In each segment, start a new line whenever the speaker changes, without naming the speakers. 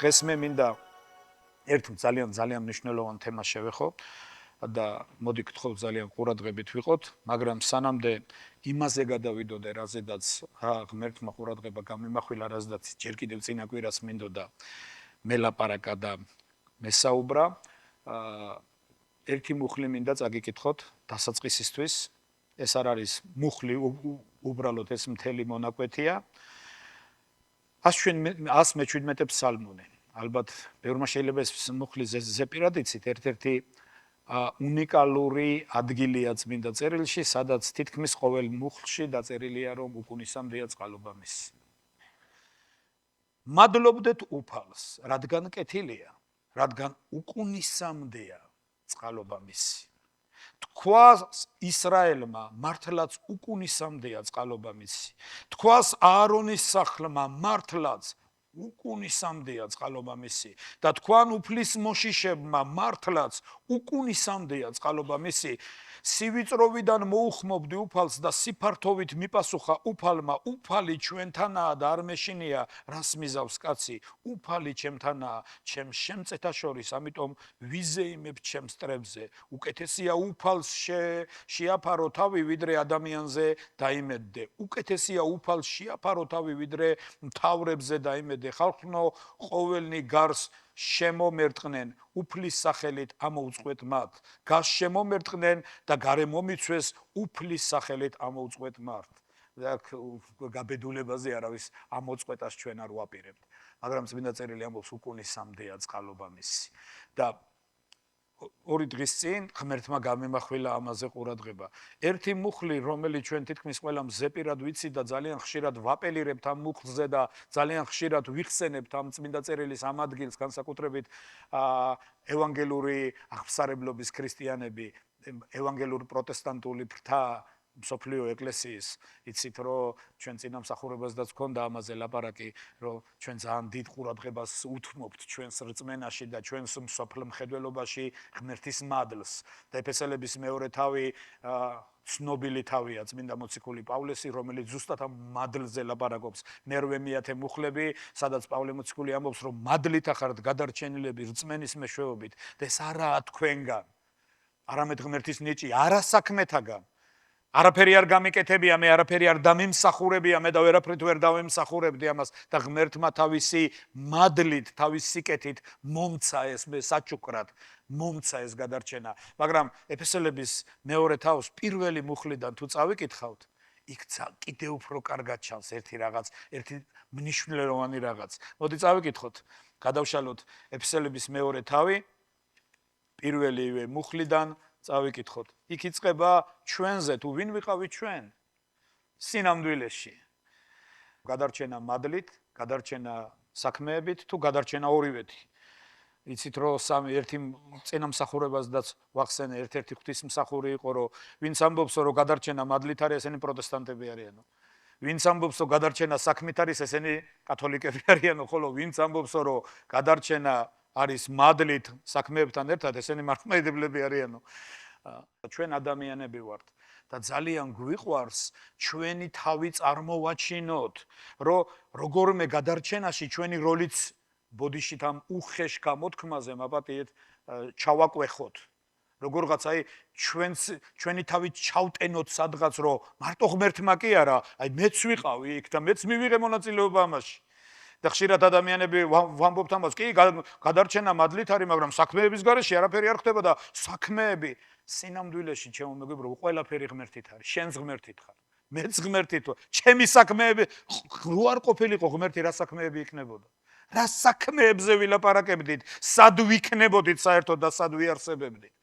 დღეს მე მინდა ერთ ძალიან მნიშვნელოვან თემას შევეხო და მოდი გთხოვთ ძალიან ყურადღებით ვიყოთ, მაგრამ სანამდე იმაზე გადავიდოდე, რაზედაც ღმერთმა ყურადღება გამიმახვილა, რაზედაც ჯერ კიდევ წინა კვირას მინდოდა მელაპარაკა და მესაუბრა, ერთი მუხლი მინდა წაგიკითხოთ დასაწყისისთვის. ეს არ არის მუხლი, უბრალოდ ეს მთელი მონაკვეთია. 117 ფსალმუნი. ალბათ ბევრმა შეიძლება ეს მუხლი ზეპირად იცით, ერთ-ერთი უნიკალური ადგილია წმინდა წერილში, სადაც თითქმის ყოველ მუხლში დაწერილია, რომ უკუნისამდეა წყალობა მისი. მადლობდეთ უფალს, რადგან კეთილია, რადგან უკუნისამდეა წყალობა მისი. თქვას ისრაელმა, მართლაც უკუნისამდეა წყალობა მისი. თქვას აარონის სახლმა, მართლაც უკუნისამდეა წყალობა მისი და თქვან უფლის მოშიშებმა, მართლაც უკუნისამდეა წყალობა მისი. სივიწროვიდან მოუხმობდი უფალს და სიფართოვით მიპასუხა უფალმა, უფალი ჩვენთანაა და არ მეშინია, რას მიზავს კაცი, უფალი ჩემთანაა, ჩემს შემწეთა შორის, ამიტომ ვიზეიმებ ჩემს მტრებზე. უკეთესია უფალს შეაფარო თავი, ვიდრე ადამიანზე დაიმედდე. უკეთესია უფალს შეაფარო თავი, ვიდრე მთავრებზე დაიმედდე. ხალხნო ყოველნი გარს შემომერტყნენ, უფლის სახელით ამოუწყვეთ მათ. გარს შემომერტყნენ და გარე მომიცვეს, უფლის სახელით ამოუწყვეთ მათ. გაბედულებაზე არავის ამოწყვეტას ჩვენ არ ვაპირებთ. მაგრამ წმინდა წერილი ამბობს, უკუნისამდეა წყალობა მისი. და ორი დღის წინ ღმერთმა გამიმახვილა ამაზე ყურადღება. ერთი მუხლი, რომელიც ჩვენ თითქმის ყველამ ზეპირად ვიცით და ძალიან ხშირად ვაპელირებთ ამ მუხლზე და ძალიან ხშირად ვიხსენებთ ამ წმინდა წერილის ამ ადგილს, განსაკუთრებით ევანგელური აღფსარებლობის ქრისტიანები, ევანგელური პროტესტანტული ფრთა მსოფლიო ეკლესიის, იცით რომ ჩვენ წინამსახურებასაც გქონდა ამაზე ლაპარაკი, რომ ჩვენ ძალიან დიდ ყურადღებას უთმობთ ჩვენს რწმენაში და ჩვენს მსოფლ მხედველობაში ღმერთის მადლს. და ეფესელების მეორე თავი ცნობილი თავია წმინდა მოციქული პავლესი, რომელიც ზუსტად ამ მადლზე ლაპარაკობს. მერვე მეათე მუხლები, სადაც პავლე მოციქული ამბობს, რომ მადლით ახართ გადარჩენილები რწმენის მეშვეობით და ეს არაა თქვენგან, არამედ ღმერთის ნიჭი, არასაქმეთაგან. არაფერი არ გამიკეთებია, მე არაფერი არ დამიმსახურებია, მე და ვერაფრით ვერ დავიმსახურებდი ამას და ღმერთმა თავისი მადლით, თავის სიკეთით მომცა ეს საჩუქრად, მომცა ეს გადარჩენა. მაგრამ ეფესელების მეორე თავს პირველი მუხლიდან თუ წავიკითხავთ, იქ კიდევ უფრო კარგად ჩანს ერთი რაღაც, ერთი მნიშვნელოვანი რაღაც. მოდი წავიკითხოთ, გადავშალოთ ეფესელების მეორე თავი, პირველივე მუხლიდან წავიკითხოთ. იქ იწყება ჩვენზე, თუ ვინ ვიყავით ჩვენ? სინამდვილეში. გადარჩენა მადლით, გადარჩენა საქმეებით, თუ გადარჩენა ორივეთი. იცით რომ ერთი წინამსახურებასაც ვახსენე, ერთ-ერთი ღვთისმსახური იყო, რომ ვინც ამბობს, რომ გადარჩენა მადლით არის, ესენი პროტესტანტები არიანო. ვინც ამბობს, რომ გადარჩენა საქმით არის, ესენი კათოლიკები არიანო, ხოლო ვინც ამბობს, რომ გადარჩენა არის მადლით საქმეებთან ერთად, ესენი მართლმადიდებლები არიანო. ჩვენ ადამიანები ვართ და ძალიან გვიყვარს ჩვენი თავი წარმოვაჩინოთ, რომ როგორმე გადარჩენაში ჩვენი როლიც ბოდიშით ამ უხეშ გამოთქმაზე მაპატიეთ ჩავაკვეხოთ. როგორღაც აი ჩვენი თავი ჩავტენოთ სადღაც, რომ მარტო ღმერთმა კი არა, აი მეც ვიყავი იქ და მეც მივიღე მონაწილეობა ამაში. და ხშირად ადამიანები ვამბობთ ამას, კი, გადარჩენა მადლით არის, მაგრამ საქმეების გარეშე არაფერი არ ხდება და საქმეები სინამდვილეში, ჩემო მეგობრო, ყველაფერი ღმერთით არის, შენს ღმერთით ხარ, მეც ღმერთით ვარ, ჩემი საქმეები რო არ ყოფილიყო ღმერთი, რა საქმეები იქნებოდა? რა საქმეებზე ვილაპარაკებდით, სად ვიქნებოდით საერთოდ და სად ვიარსებებდით?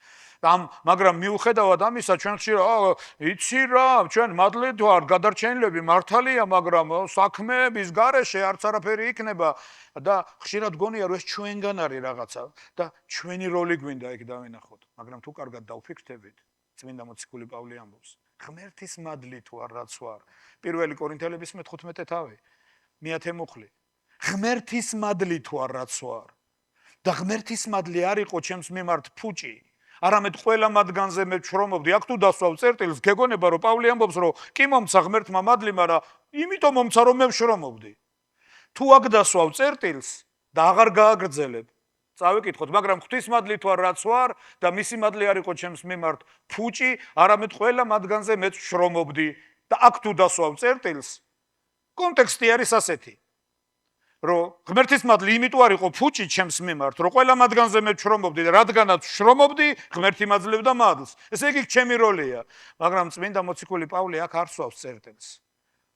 მაგრამ მიუხედავად ამისა, ჩვენ ხშირად, იცი რა, ჩვენ მადლით ვარ, გადარჩენილები მართალია, მაგრამ საქმეების გარეშე არც არაფერი იქნება და ხშირად გონია, რომ ეს ჩვენგან არის რაღაცა და ჩვენი როლი გვინდა იქ დავინახოთ. მაგრამ თუ კარგად დავფიქრდებით, წმინდა მოციქული პავლე ამბობს, ღმერთის მადლით ვარ, რაც ვარ. პირველი კორინთელების მე-15 თავი, მეათე მუხლი. ღმერთის მადლით ვარ, რაც ვარ. და ღმერთის მადლი არ იყო ჩემს მიმართ ფუჭი. არამედ ყველა მათგანზე მე ვშრომობდი. აქ თუ დასვავ წერტილს, გეგონება რომ პავლე ამბობს რომ კი მომცა ღმერთმა მადლი, მაგრამ იმიტომ მომცა რომ მე ვშრომობდი. თუ აქ დასვავ წერტილს და აღარ გააგრძელებ, წავიკითხოთ, მაგრამ ღვთისმადლით ვარ რაც ვარ და მისი მადლი არ იყო ჩემს მიმართ ფუჭი, არამედ ყველა მათგანზე მე ვშრომობდი და აქ თუ დასვავ წერტილს, კონტექსტი არის ასეთი. რომ ღმერთის მადლი იმიტომ არ იყო ფუჭი ჩემს მიმართ, რომ ყველა მათგანზე მე ვშრომობდი და რადგანაც ვშრომობდი, ღმერთი მაძლევდა მადლს. ესე იგი ჩემი როლია, მაგრამ წმინდა მოციქული პავლე აქ არ სვავს წერტილს.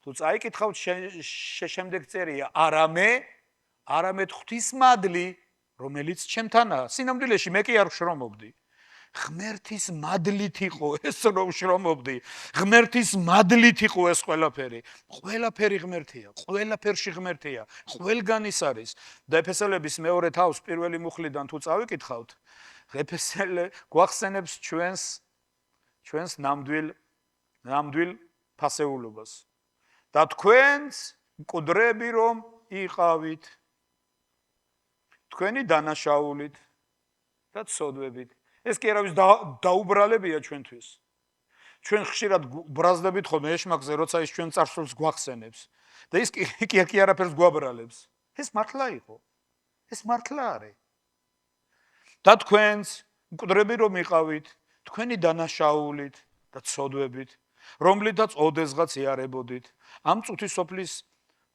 თუ წაიკითხავთ შემდეგ წერია, არამედ ღვთის მადლი, რომელიც ჩემთანაა. სინამდვილეში მე კი არ ვშრომობდი. ღმერთის მადლით იყო ეს რომ ვშრომობდი. ღმერთის მადლით იყო ეს ყველაფერი. ყველაფერი ღმერთია, ყველაფერში ღმერთია, ყველგან ის არის. და ეფესელების მეორე თავს პირველი მუხლიდან თუ წავიკითხავთ, ეფესელე გვახსენებს ჩვენს ნამდვილ ფასეულობას. და თქვენს მკვდრები რომ იყავით, თქვენი დანაშაულით და ცოდვებით. ეს კი არავის დაუბრალებია ჩვენთვის. ჩვენ ხშირად ბრაზდებით ხოლმე ეშმაკზე, როცა ის ჩვენ წარსულს გვახსენებს და ის კი არაფერს გვაბრალებს. ეს მართლა იყო. ეს მართლა არის. და თქვენს მკვდრები რომ იყავით, თქვენი დანაშაულით და ცოდვებით, რომლითაც ოდესღაც იარებოდით, ამ წუთის სოფლის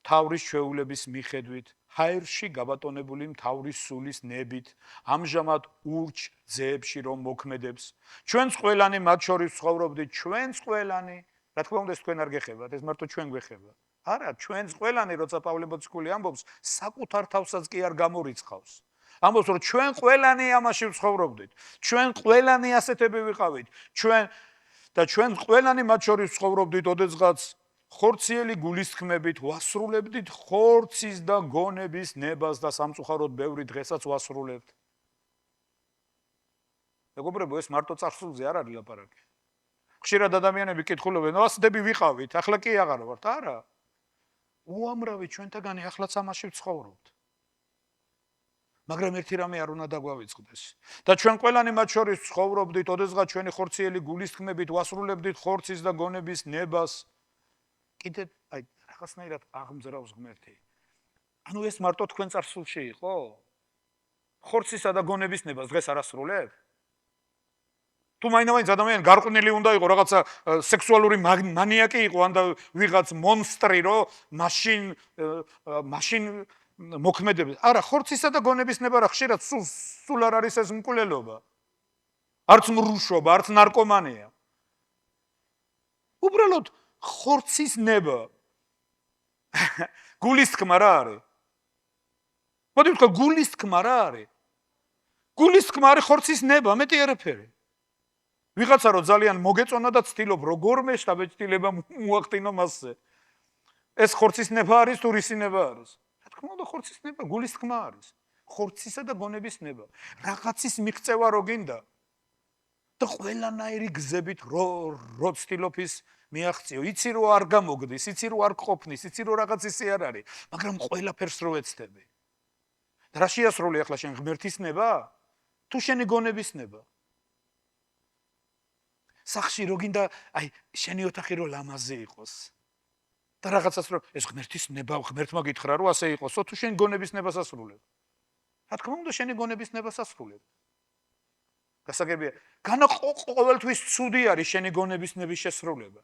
თავრის ჩვეულების მიხედვით, ჰაერში გაბატონებული მთავრის სულის ნებით, ამჟამად ურჩ ძეებში რომ მოქმედებს. ჩვენს ყველანი მათ შორის ცხოვრობდით, ჩვენს ყველანი, რა თქმა უნდა, თქვენ არ გეხებათ, ეს მარტო ჩვენ გვეხება. არა, ჩვენს ყველანი, როცა პავლე მოციქული ამბობს, საკუთარ თავსაც კი არ გამორიცხავს. ამბობს, რომ ჩვენ ყველანი ამაში ვცხოვრობდით, ჩვენ ყველანი ასეთები ვიყავით, ჩვენ ყველანი მათ შორის ვცხოვრობდით, ოდესღაც ხორციელი გულისხმებით ვასრულებდით ხორცის და გონების ნებას და სამწუხაროდ ბევრი დღესაც ვასრულებთ. მეგობრებო, ეს მარტო წარსულზე არ არის ლაპარაკი. ხშირად ადამიანები კითხულობენ, ასეთები ვიყავით, ახლა კი აღარ ვართ. არა. უამრავი ჩვენთაგანი ახლაც ამაში ვცხოვრობთ. მაგრამ ერთი რამე არ უნდა დაგვავიწყდეს. და ჩვენ ყველანი მათ შორის ვცხოვრობდით, ოდესღაც ჩვენი ხორციელი გულისხმებით ვასრულებდით ხორცის და გონების ნებას. კიდე რაღაცნაირად აღმძრავს ღმერთი. ანუ ეს მარტო თქვენ წარსულში იყო? ხორცისა და გონების ნებას დღეს არ ასრულებ? თუ მაინც ადამიანი გარყვნილი უნდა იყო, რაღაცა სექსუალური მანიაკი იყო, ან და ვიღაც მონსტრი, რომ მაშინ მოქმედებს. არა, ხორცისა და გონების ნება რა ხშირად სულ არ არის ეს მკვლელობა. არც მრუშობა, არც ნარკომანია. უბრალოდ ხორცის ნება. გულისხმა რა არის? მოდი ვთქვა, გულისხმა რა არის? გულისხმა არის ხორცის ნება, მეტი არაფერი. ვიღაცა რო ძალიან მოგეწონა და ცდილობ როგორმე შტაბეჭდილება მოახდინო მასზე. ეს ხორცის ნება არის თუ რისი ნება არის? რა თქმა უნდა, ხორცის ნება, გულისხმა არის. ხორცისა და გონების ნება. რაღაცის მიღწევა რო გინდა და ყველანაირი გზებით რო ცდილობ ის მიაღწიო, იცი რომ არ გამოგდის, იცი რომ არ გყოფნის, იცი რომ რაღაც ისე არ არის, მაგრამ ყველაფერს რო ეცდები. და რა შეასრულე ახლა შენ ღმერთის ნება? თუ შენი გონების ნება? სახში რო გინდა, შენი ოთახი რო ლამაზი იყოს. და რაღაცას რო ეს ღმერთის ნება, ღმერთმა გითხრა რომ ასე იყოსო, თუ შენ გონების ნებას ასრულებ. რა თქმა უნდა, შენი გონების ნებას ასრულებ. გასაგებია, ყოველთვის ცუდი არის შენი გონების ნების შესრულება.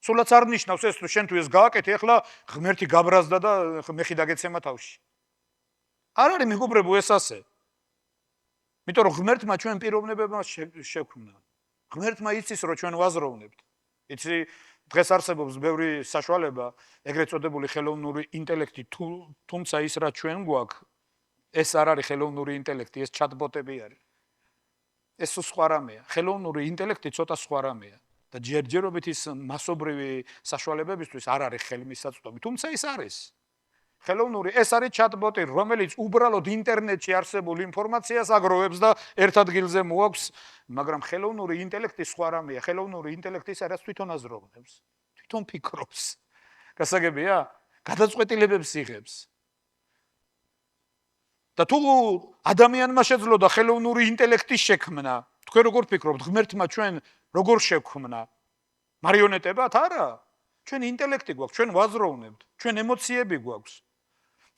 სულაც არ ნიშნავს ეს, რომ შენ თუ ეს გააკეთე, ახლა ღმერთი გაბრაზდა და მეხი დაგეცემა თავში. არ არის მეგობრებო ეს ასე. იმიტომ რომ ღმერთმა ჩვენ პიროვნებებმა შექმნა. ღმერთმა იცის რომ ჩვენ ვაზროვნებთ. იცი დღეს არსებობს ბევრი საშუალება, ეგრეთ წოდებული ხელოვნური ინტელექტი, თუმცა ის რა ჩვენ გვაქვს, ეს არ არის ხელოვნური ინტელექტი, ეს ჩატბოტები არის. ეს სხვა რამეა. ხელოვნური ინტელექტი ცოტა სხვა რამეა. და ჯერჯერობით ის მასობრივი საშუალებებისთვის არ არის ხელმისაწვდომი, თუმცა ის არის. ხელოვნური ეს არის ჩატბოტი, რომელიც უბრალოდ ინტერნეტში არსებულ ინფორმაციას აგროვებს და ერთ ადგილზე მოაქვს, მაგრამ ხელოვნური ინტელექტი სხვა რამეა. ხელოვნური ინტელექტი ის არის თვითონ აზროვნებს, თვითონ ფიქრობს. გასაგებია? გადაწყვეტილებებს იღებს. და თუ ადამიანმა შეძლო და ხელოვნური ინტელექტის შექმნა, თქვენ როგორ ფიქრობთ, ღმერთმა ჩვენ როგორ შევქმნა? მარიონეტებად? არა. ჩვენ ინტელექტი გვაქვს, ჩვენ ვაზროვნებთ, ჩვენ ემოციები გვაქვს.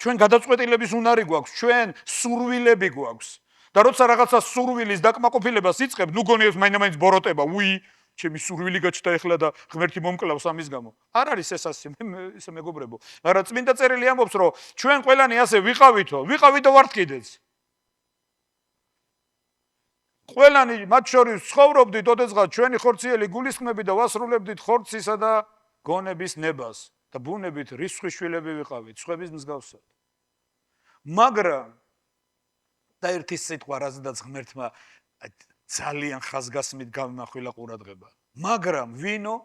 ჩვენ გადაწყვეტილების უნარი გვაქვს, ჩვენ სურვილები გვაქვს. და როცა რაღაცა სურვილის დაკმაყოფილებას იწყებ, ნუ გონიებს მაინც ბოროტება, უი, ჩემი სურვილი გაჩნდა ეხლა და ღმერთი მომკლავს ამის გამო. არ არის ეს ასე, ესე მეგობრებო. მაგრამ წმინდა წერილი ამბობს, რომ ჩვენ ყველანი ასე ვიყავითო ვართ კიდეც. ყველანი მათ შორის ცხოვრობდით, ოდესღაც ჩვენი ხორციელი გულისხმები და ვასრულებდით ხორცისა და გონების ნებას და ბუნებით რისხვის შვილები ვიყავით, სხვების მსგავსად. მაგრამ და ერთი სიტყვა, რაზედაც ღმერთმა ძალიან ხაზგასმით გამიმახვილა ყურადღება. მაგრამ ვინო?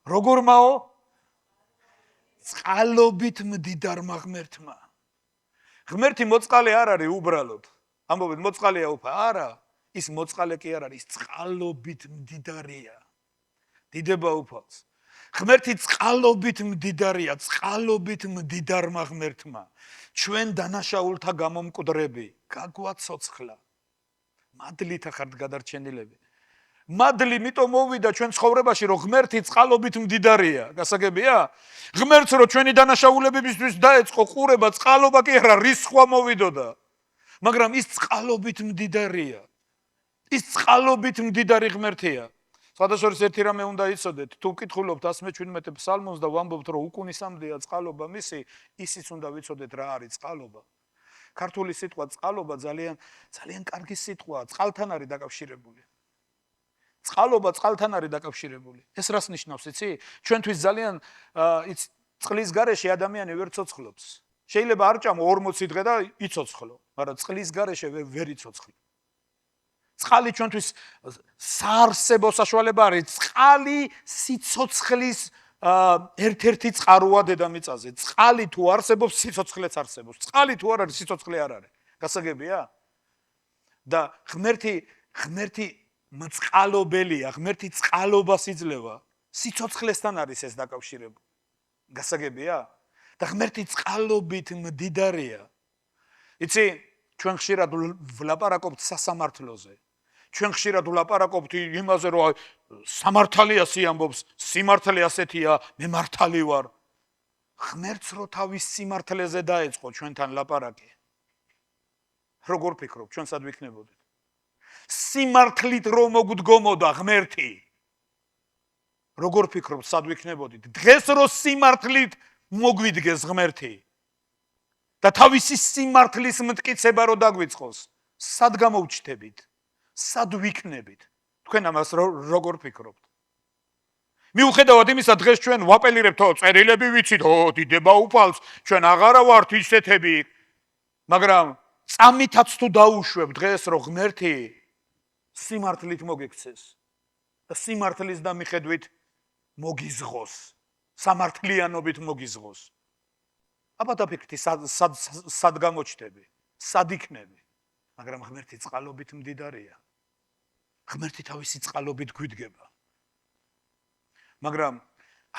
როგორმაო? წყალობით მდიდარმა ღმერთმა. ღმერთი მოწყალე არ არის უბრალოდ. ამბობთ მოწყალეა უფა, არა, ის მოწყალე კი არ არის, წყალობით მდიდარია. დიდება უფალს. ღმერთი წყალობით მდიდარია, წყალობით მდიდარმა ღმერთმა. ჩვენ დანაშაულთა გამომკვდრები, გაგვაცოცხლა. მადლით ახართ გადარჩენილები. მადლი მიტომ მოვიდა ჩვენ ცხოვრებაში, რომ ღმერთი წყალობით მდიდარია. გასაგებია? ღმერთს რომ ჩვენი დანაშაულებებისთვის დაეწყო ყურება, წყალობა კი არა, რისხვა მოვიდოდა. მაგრამ ის წყალობით მდიდარია. ის წყალობით მდიდარი ღმერთია. სხვადასხვა ერთი რამე უნდა იცოდეთ, თუ ვკითხულობთ 117 ფსალმონს და ვამბობთ, რომ უკუნისამდეა წყალობა მისი, ისიც უნდა ვიცოდეთ რა არის წყალობა. ქართული სიტყვა წყალობა ძალიან კარგი სიტყვაა, წყალთან არის დაკავშირებული. წყალობა წყალთან არის დაკავშირებული. ეს რას ნიშნავს, იცი? ჩვენთვის ძალიან წყლის გარეშე ადამიანი ვერ ცოცხლობს. შეიძლება არ ჭამო 40 დღე და იცოცხლო, მაგრამ წყლის გარეშე ვერ იცოცხლო. წყალი ჩვენთვის საარსებო საშუალება არის. წყალი სიცოცხლის ერთ-ერთი წყაროა დედამიწაზე. წყალი თუ არსებობს, სიცოცხლეც არსებობს. წყალი თუ არ არის, სიცოცხლე არ არის. გასაგებია? და ღმერთი მწყალობელია, ღმერთი წყალობას იძლევა. სიცოცხლესთან არის ეს დაკავშირებული. გასაგებია? და ღმერთი წყალობით მდიდარია. იცი, ჩვენ ხშირად ვლაპარაკობთ სასამართლოზე. ჩვენ ხშირად ვლაპარაკობთ იმაზე, რომ სამართალია სიამბობს, სიმართლე ასეთია, მე მართალი ვარ. ღმერთს რო თავის სიმართლეზე დაეწყო ჩვენთან ლაპარაკი. როგორ ფიქრობ, ჩვენ სად ვიქნებოდით? სიმართლით რო მოგდგომოდა ღმერთი. როგორ ფიქრობ, სად ვიქნებოდით? დღეს რო სიმართლით მოგვიდგეს ღმერთი. და თავისი სიმართლის მტკიცება რო დაგვიწყოს, სად გამოვჩნდებით? სად ვიქნებით? თქვენ ამას როგორ ფიქრობთ? მიუხედავად იმისა, დღეს ჩვენ ვაპელირებთ, წერილები ვიცით, დიდება უფალს, ჩვენ აღარა ვართ ისეთები, მაგრამ წამითაც თუ დაუშვებ დღეს, რომ ღმერთი სიმართლით მოგექცეს და სიმართლის და მიხედვით მოგიზღოს, სამართლიანობით მოგიზღოს. აბა დაფიქრდი, სად გამოჩნდები, სად იქნები, მაგრამ ღმერთი წყალობით მდიდარია. ღმერთი თავისი წყალობით გვიდგება. მაგრამ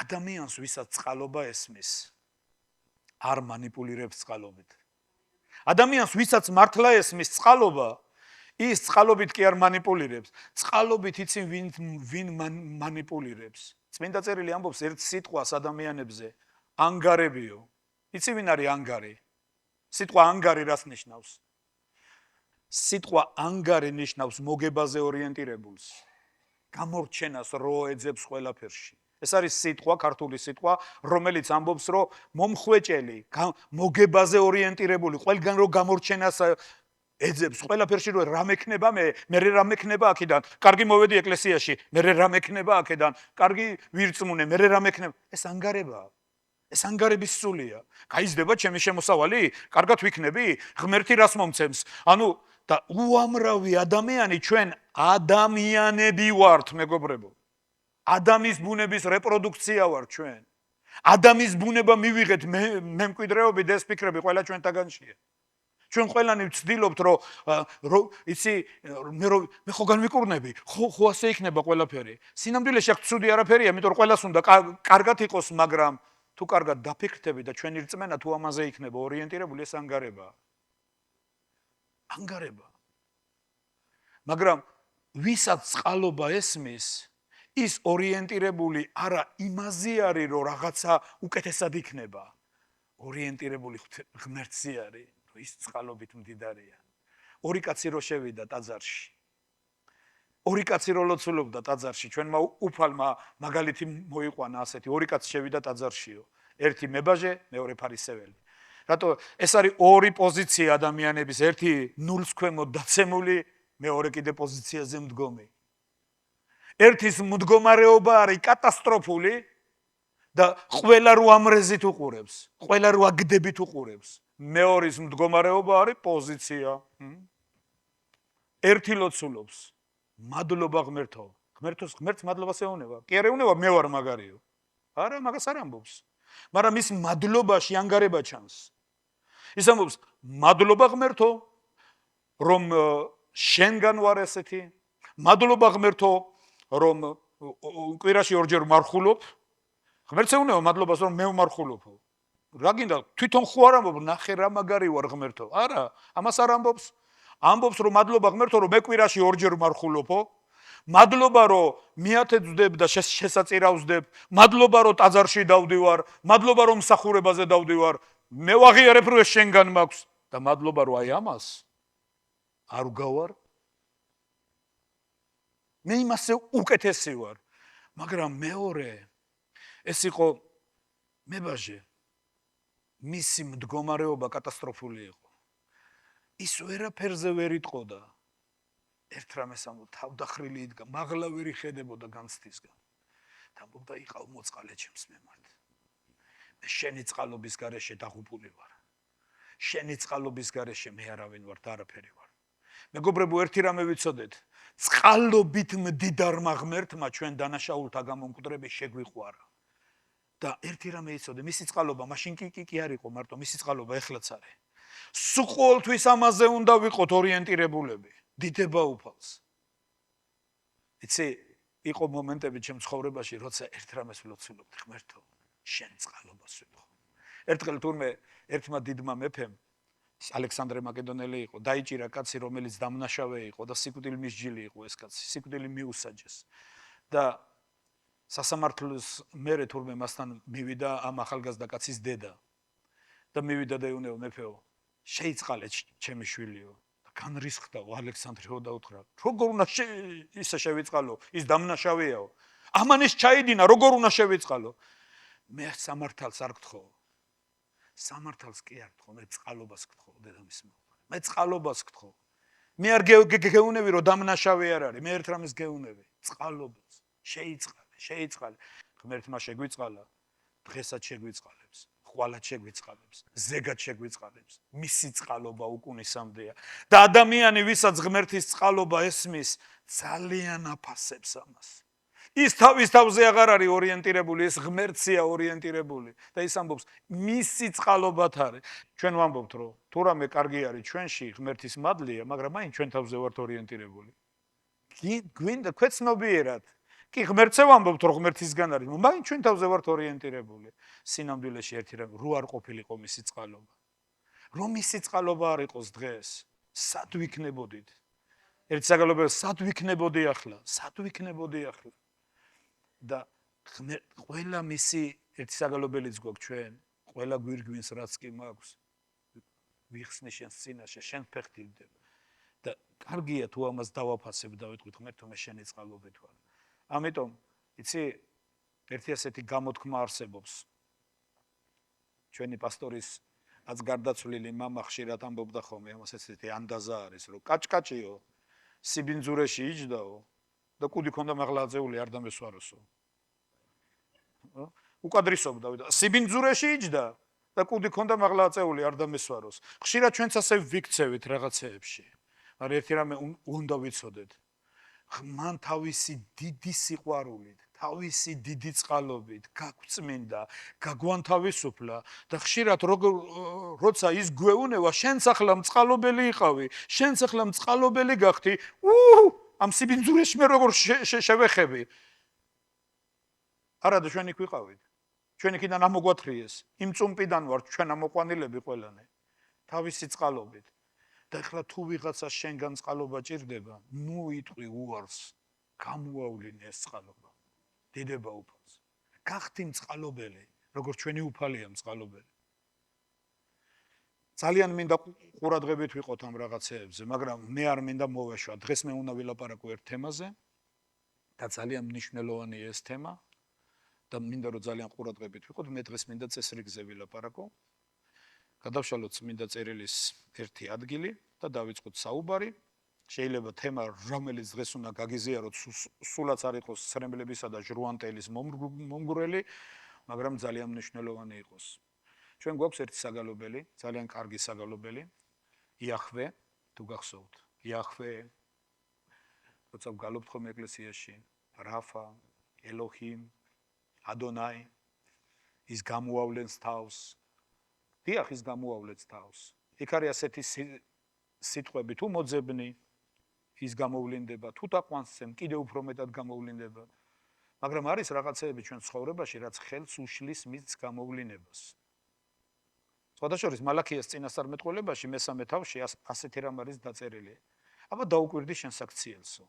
ადამიანს, ვისაც წყალობა ესმის, არ მანიპულირებს წყალობით. ადამიანს, ვისაც მართლა ესმის წყალობა, ის წყალობით კი არ მანიპულირებს. წყალობით იცი ვინ მანიპულირებს. წმინდა წერილი ამბობს ერთ სიტყვას ადამიანებზე, ანგარებიო. იცი ვინ არის ანგარი? სიტყვა ანგარი რას ნიშნავს? სიტყვა ანგარი ნიშნავს მოგებაზე ორიენტირებულს. გამორჩენას რო ეძებს ყველაფერში. ეს არის სიტყვა, ქართული სიტყვა, რომელიც ამბობს, რომ მომხვეჭელი, მოგებაზე ორიენტირებული, ყველგან რო გამორჩენას ეძებს ყველაფერში, რომ რა მექნება მე რა მექნება აქედან, კარგი მოვედი ეკლესიაში, მე რა მექნება აქედან, კარგი ვირწმუნე, მე რა მექნება. ეს ანგარებაა. ეს ანგარების სულია. გაიზრდება ჩემი შემოსავალი, კარგად ვიქნები, ღმერთი რას მომცემს? ანუ და უამრავი ადამიანი ჩვენ ადამიანები ვართ, მეგობრებო. ადამიანის ბუნების რეპროდუქცია ვართ ჩვენ. ადამიანის ბუნება მივიღეთ მემკვიდრეობით, ეს ფიქრები ყველა ჩვენთაგანშია. ჩვენ ყველანი ვცდილობთ, რომ იცი, მე ხო განვიკურნები, ხო ასე იქნება ყველაფერი. სინამდვილეში აქ ცუდი არაფერია, იმიტომ რომ ყველას უნდა კარგად იყოს, მაგრამ თუ კარგად დაფიქრდები და ჩვენი რწმენა თუ ამაზე იქნება ორიენტირებული, ეს ანგარებაა. ანგარება. მაგრამ ვისაც წყალობა ესმის, ის ორიენტირებული არა იმაზე არის, რომ რაღაცა უკეთესად იქნება. ორიენტირებული ღმერთზე არის, რომ ის წყალობით მდიდარია. ორი კაცი რო შევიდა ტაძარში. ორი კაცი რო ლოცულობდა ტაძარში, ჩვენმა უფალმა მაგალითი მოიყვანა ასეთი, ორი კაცი შევიდა ტაძარშიო. ერთი მებაჟე, მეორე ფარისეველი. რატო ეს არის ორი პოზიცია ადამიანების, ერთი ნულს ქვემოთ დაცემული, მეორე კიდე პოზიციაზე მდგომი. ერთის მდგომარეობა არის კატასტროფული და ყველა რო ამრეზით უყურებს, ყველა რო აგდებით უყურებს. მეორის მდგომარეობა არის პოზიცია. ერთი ლოცულობს. მადლობა ღმერთო. ღმერთს მადლობას ეუბნება. კი არ ეუბნება მე ვარ მაგარიო. არა, მაგას არ ამბობს. მაგრამ ის მადლობაში ანგარება ჩანს. ის ამბობს მადლობა ღმერთო, რომ შენგან ვარ ესეთი. მადლობა ღმერთო, რომ კვირაში ორჯერ მარხულობ. ღმერთს ეუბნება მადლობას, რომ მე ვმარხულობო. რა გინდა, თვითონ ხო არ ამბობ, ნახე რა მაგარი ვარ ღმერთო. არა, ამას არ ამბობს. ამბობს რომ მადლობა ღმერთო, რომ მე კვირაში ორჯერ ვმარხულობო. მადლობა რომ მიათეძვდებ და შესაწირავსდებ. მადლობა რომ ტაძარში დავდივარ. მადლობა რომ მსახურებაზე დავდივარ. მე ვაღიარებ რომ ეს შენგან მაქვს და მადლობა რომ აი ამას არ უგავარ. მე იმასე უკეთესი ვარ. მაგრამ მეორე ეს იყო მებაჟე. მისი მდგომარეობა კატასტროფული იყო. ის ვერაფერზე ვერ იტყოდა. ერთ რამეს ამბობ, თავდახრილი იდგა, მაღლა ვერ იხედებოდა განცდისგან. და ამბობდა, იყავ მოწყალე ჩემს მემართ. მე შენი წყალობის გარეშე დაღუპული ვარ. შენი წყალობის გარეშე მე არავინ ვარ და არაფერი ვარ. მეგობრებო, ერთი რამე ვიცოდეთ, წყალობით მდიდარმა ღმერთმა ჩვენ დანაშაულთა გამომკვდრები შეგვიყვარა. და ერთი რამე იცოდე, მისი წყალობა მაშინ კი არ იყო მარტო, მისი წყალობა ეხლაც არის. სულ ყოველთვის ამაზე უნდა ვიყოთ ორიენტირებულები. დიდება უფალს. იცი, იყო მომენტები ჩემ ცხოვრებაში, როცა ერთ რამეს ვლოცულობდი, ღმერთო, შენ წყალობას ვიტყო. ერთხელ თურმე ერთმა დიდმა მეფემ, ალექსანდრე მაკედონელი იყო, დაიჭირა კაცი, რომელიც დამნაშავე იყო და სიკვდილი მისჯილი იყო ეს კაცი, სიკვდილი მიუსაჯეს. და სასამართლოს მერე თურმე მასთან მივიდა ამ ახალგაზრდა კაცის დედა. და მივიდა და ეუბნება მეფეო, შეიწყალე ჩემი შვილიო. განრისხდაო ალექსანდრეო და უთხრა, როგორ უნდა ისე შევიწყალო, ის დამნაშავეაო. ამან ის ჩაიდინა, როგორ უნდა შევიწყალო. მე სამართალს არ გთხოვ. სამართალს კი არ გთხოვ, მე წყალობას გთხოვ დედამის მეუღლე. მე წყალობას გთხოვ. მე არ გეუნები რომ დამნაშავე არ არის, მე ერთ რამეს გეუნები, წყალობას. შეიწყალე. ღმერთმა შეგვიწყალა, დღესაც შეგვიწყალებს. ხვალად შეგვიწყალებს, ზეგად შეგვიწყალებს, მისი წყალობა უკუნისამდეა. და ადამიანი, ვისაც ღმერთის წყალობა ესმის, ძალიან აფასებს ამას. ის თავის თავზე აღარ არის ორიენტირებული, ეს ღმერთია ორიენტირებული. და ის ამბობს, მისი წყალობათ არის. ჩვენ ვამბობთ, რომ თუ რამე კარგი არის ჩვენში, ღმერთის მადლია, მაგრამ მაინც ჩვენ თავზე ვართ ორიენტირებული. გვინდა ქვეცნობიერად კი ღმერთზე ვამბობთ, რომ ღმერთისგან არის, მაინც ჩვენ თავზე ვართ ორიენტირებული. სინამდვილეში ერთი რამ რო არ ყოფილიყო მისი წყალობა. რომ მისი წყალობა არ იყოს დღეს, სად ვიქნებოდით? ერთ საგალობელო სად ვიქნებოდი ახლა? სად ვიქნებოდი ახლა? და ყველა მისი ერთი საგალობელიც გვაქვს ჩვენ, ყველა გვირგვინს რაც კი მაქვს. ვიხსნი შენს წინაშე, შენ ფეხდივდებ. და კარგია თუ ამას დავაფასებ და ვიტყვით, ღმერთო, მე შენი წყალობით ვარ. ამიტომ, იცი, ერთი ასეთი გამოთქმა არსებობს. ჩვენი პასტორის აც გარდაცვლილი მამა ხშირად ამბობდა ხოლმე, ამას ესეთი ანდაზა არის, რომ კაჭკაჭიო, სიბინძურეში იჯდაო და კუდი ქონდა მაღლა აწეული არ დამესვაროსო. უკადრისობდა და სიბინძურეში იჯდა და კუდი ქონდა მაღლა აწეული არ დამესვაროს. ხშირად ჩვენც ასე ვიქცევით რაღაცეებში. მაგრამ ერთი რამე უნდა ვიცოდეთ. მან თავისი დიდი სიყვარულით, თავისი დიდი წყალობით გაგვწმინდა, გაგვანთავისუფლა და ხშირად როცა ის გვეუნება, შენც ახლა მწყალობელი იყავი, შენც ახლა მწყალობელი გახდი, ამ სიბინძურეში მე როგორ შევეხები? არადა ჩვენ იქ ვიყავით. ჩვენ იქიდან ამოგვათრიეს, იმ წუმპიდან ვართ ჩვენ ამოყვანილები ყველანი, თავისი წყალობით. და ეხლა თუ ვიღაცა შენგან წყალობა ჭირდება, ნუ იტყვი უარს, გამოავლინე ეს წყალობა. დიდება უფალს. გახდი მწყალობელი, როგორც ჩვენი უფალია მწყალობელი. ძალიან მინდა ყურადღებით ვიყოთ ამ რაღაცეებზე, მაგრამ მე არ მინდა მოვეშვა. დღეს მე უნდა ვილაპარაკო ერთ თემაზე და ძალიან მნიშვნელოვანია ეს თემა და მინდა რომ ძალიან ყურადღებით ვიყოთ. მე დღეს მინდა წესრიგზე ვილაპარაკო. გადავშალოთ მინდა წერილის ერთი ადგილი და დავიწყოთ საუბარი. შეიძლება თემა, რომელიც დღეს უნდა გაგიზიაროთ, სულაც არ იყოს სრემბლებისა და ჟრუანტელის მომგვრელი, მაგრამ ძალიან მნიშვნელოვანი იყოს. ჩვენ გვაქვს ერთი საგალობელი, ძალიან კარგი საგალობელი, იახვე, თუ გახსოვთ. იახვე, როცა ვგალობთ ხოლმე ეკლესიაში, რაფა, ელოჰიმ, ადონაი, ის გამოავლენს თავს. დიახ, ის გამოავლენს თავს. იქ არის ასეთი სიტყვები, თუ მოძებნი, ის გამოვლინდება, თუ დაყვანსემ, კიდევ უფრო მეტად გამოვლინდება. მაგრამ არის რაღაცეები ჩვენ ცხოვრებაში, რაც ხელს უშლის მის გამოვლინებას. სხვადასხვა მალაქიას წინასწარმეტყველებაში მესამე თავში ასეთი რამ არის დაწერილი. აბა დაუკვირდი შენ საქციელსო.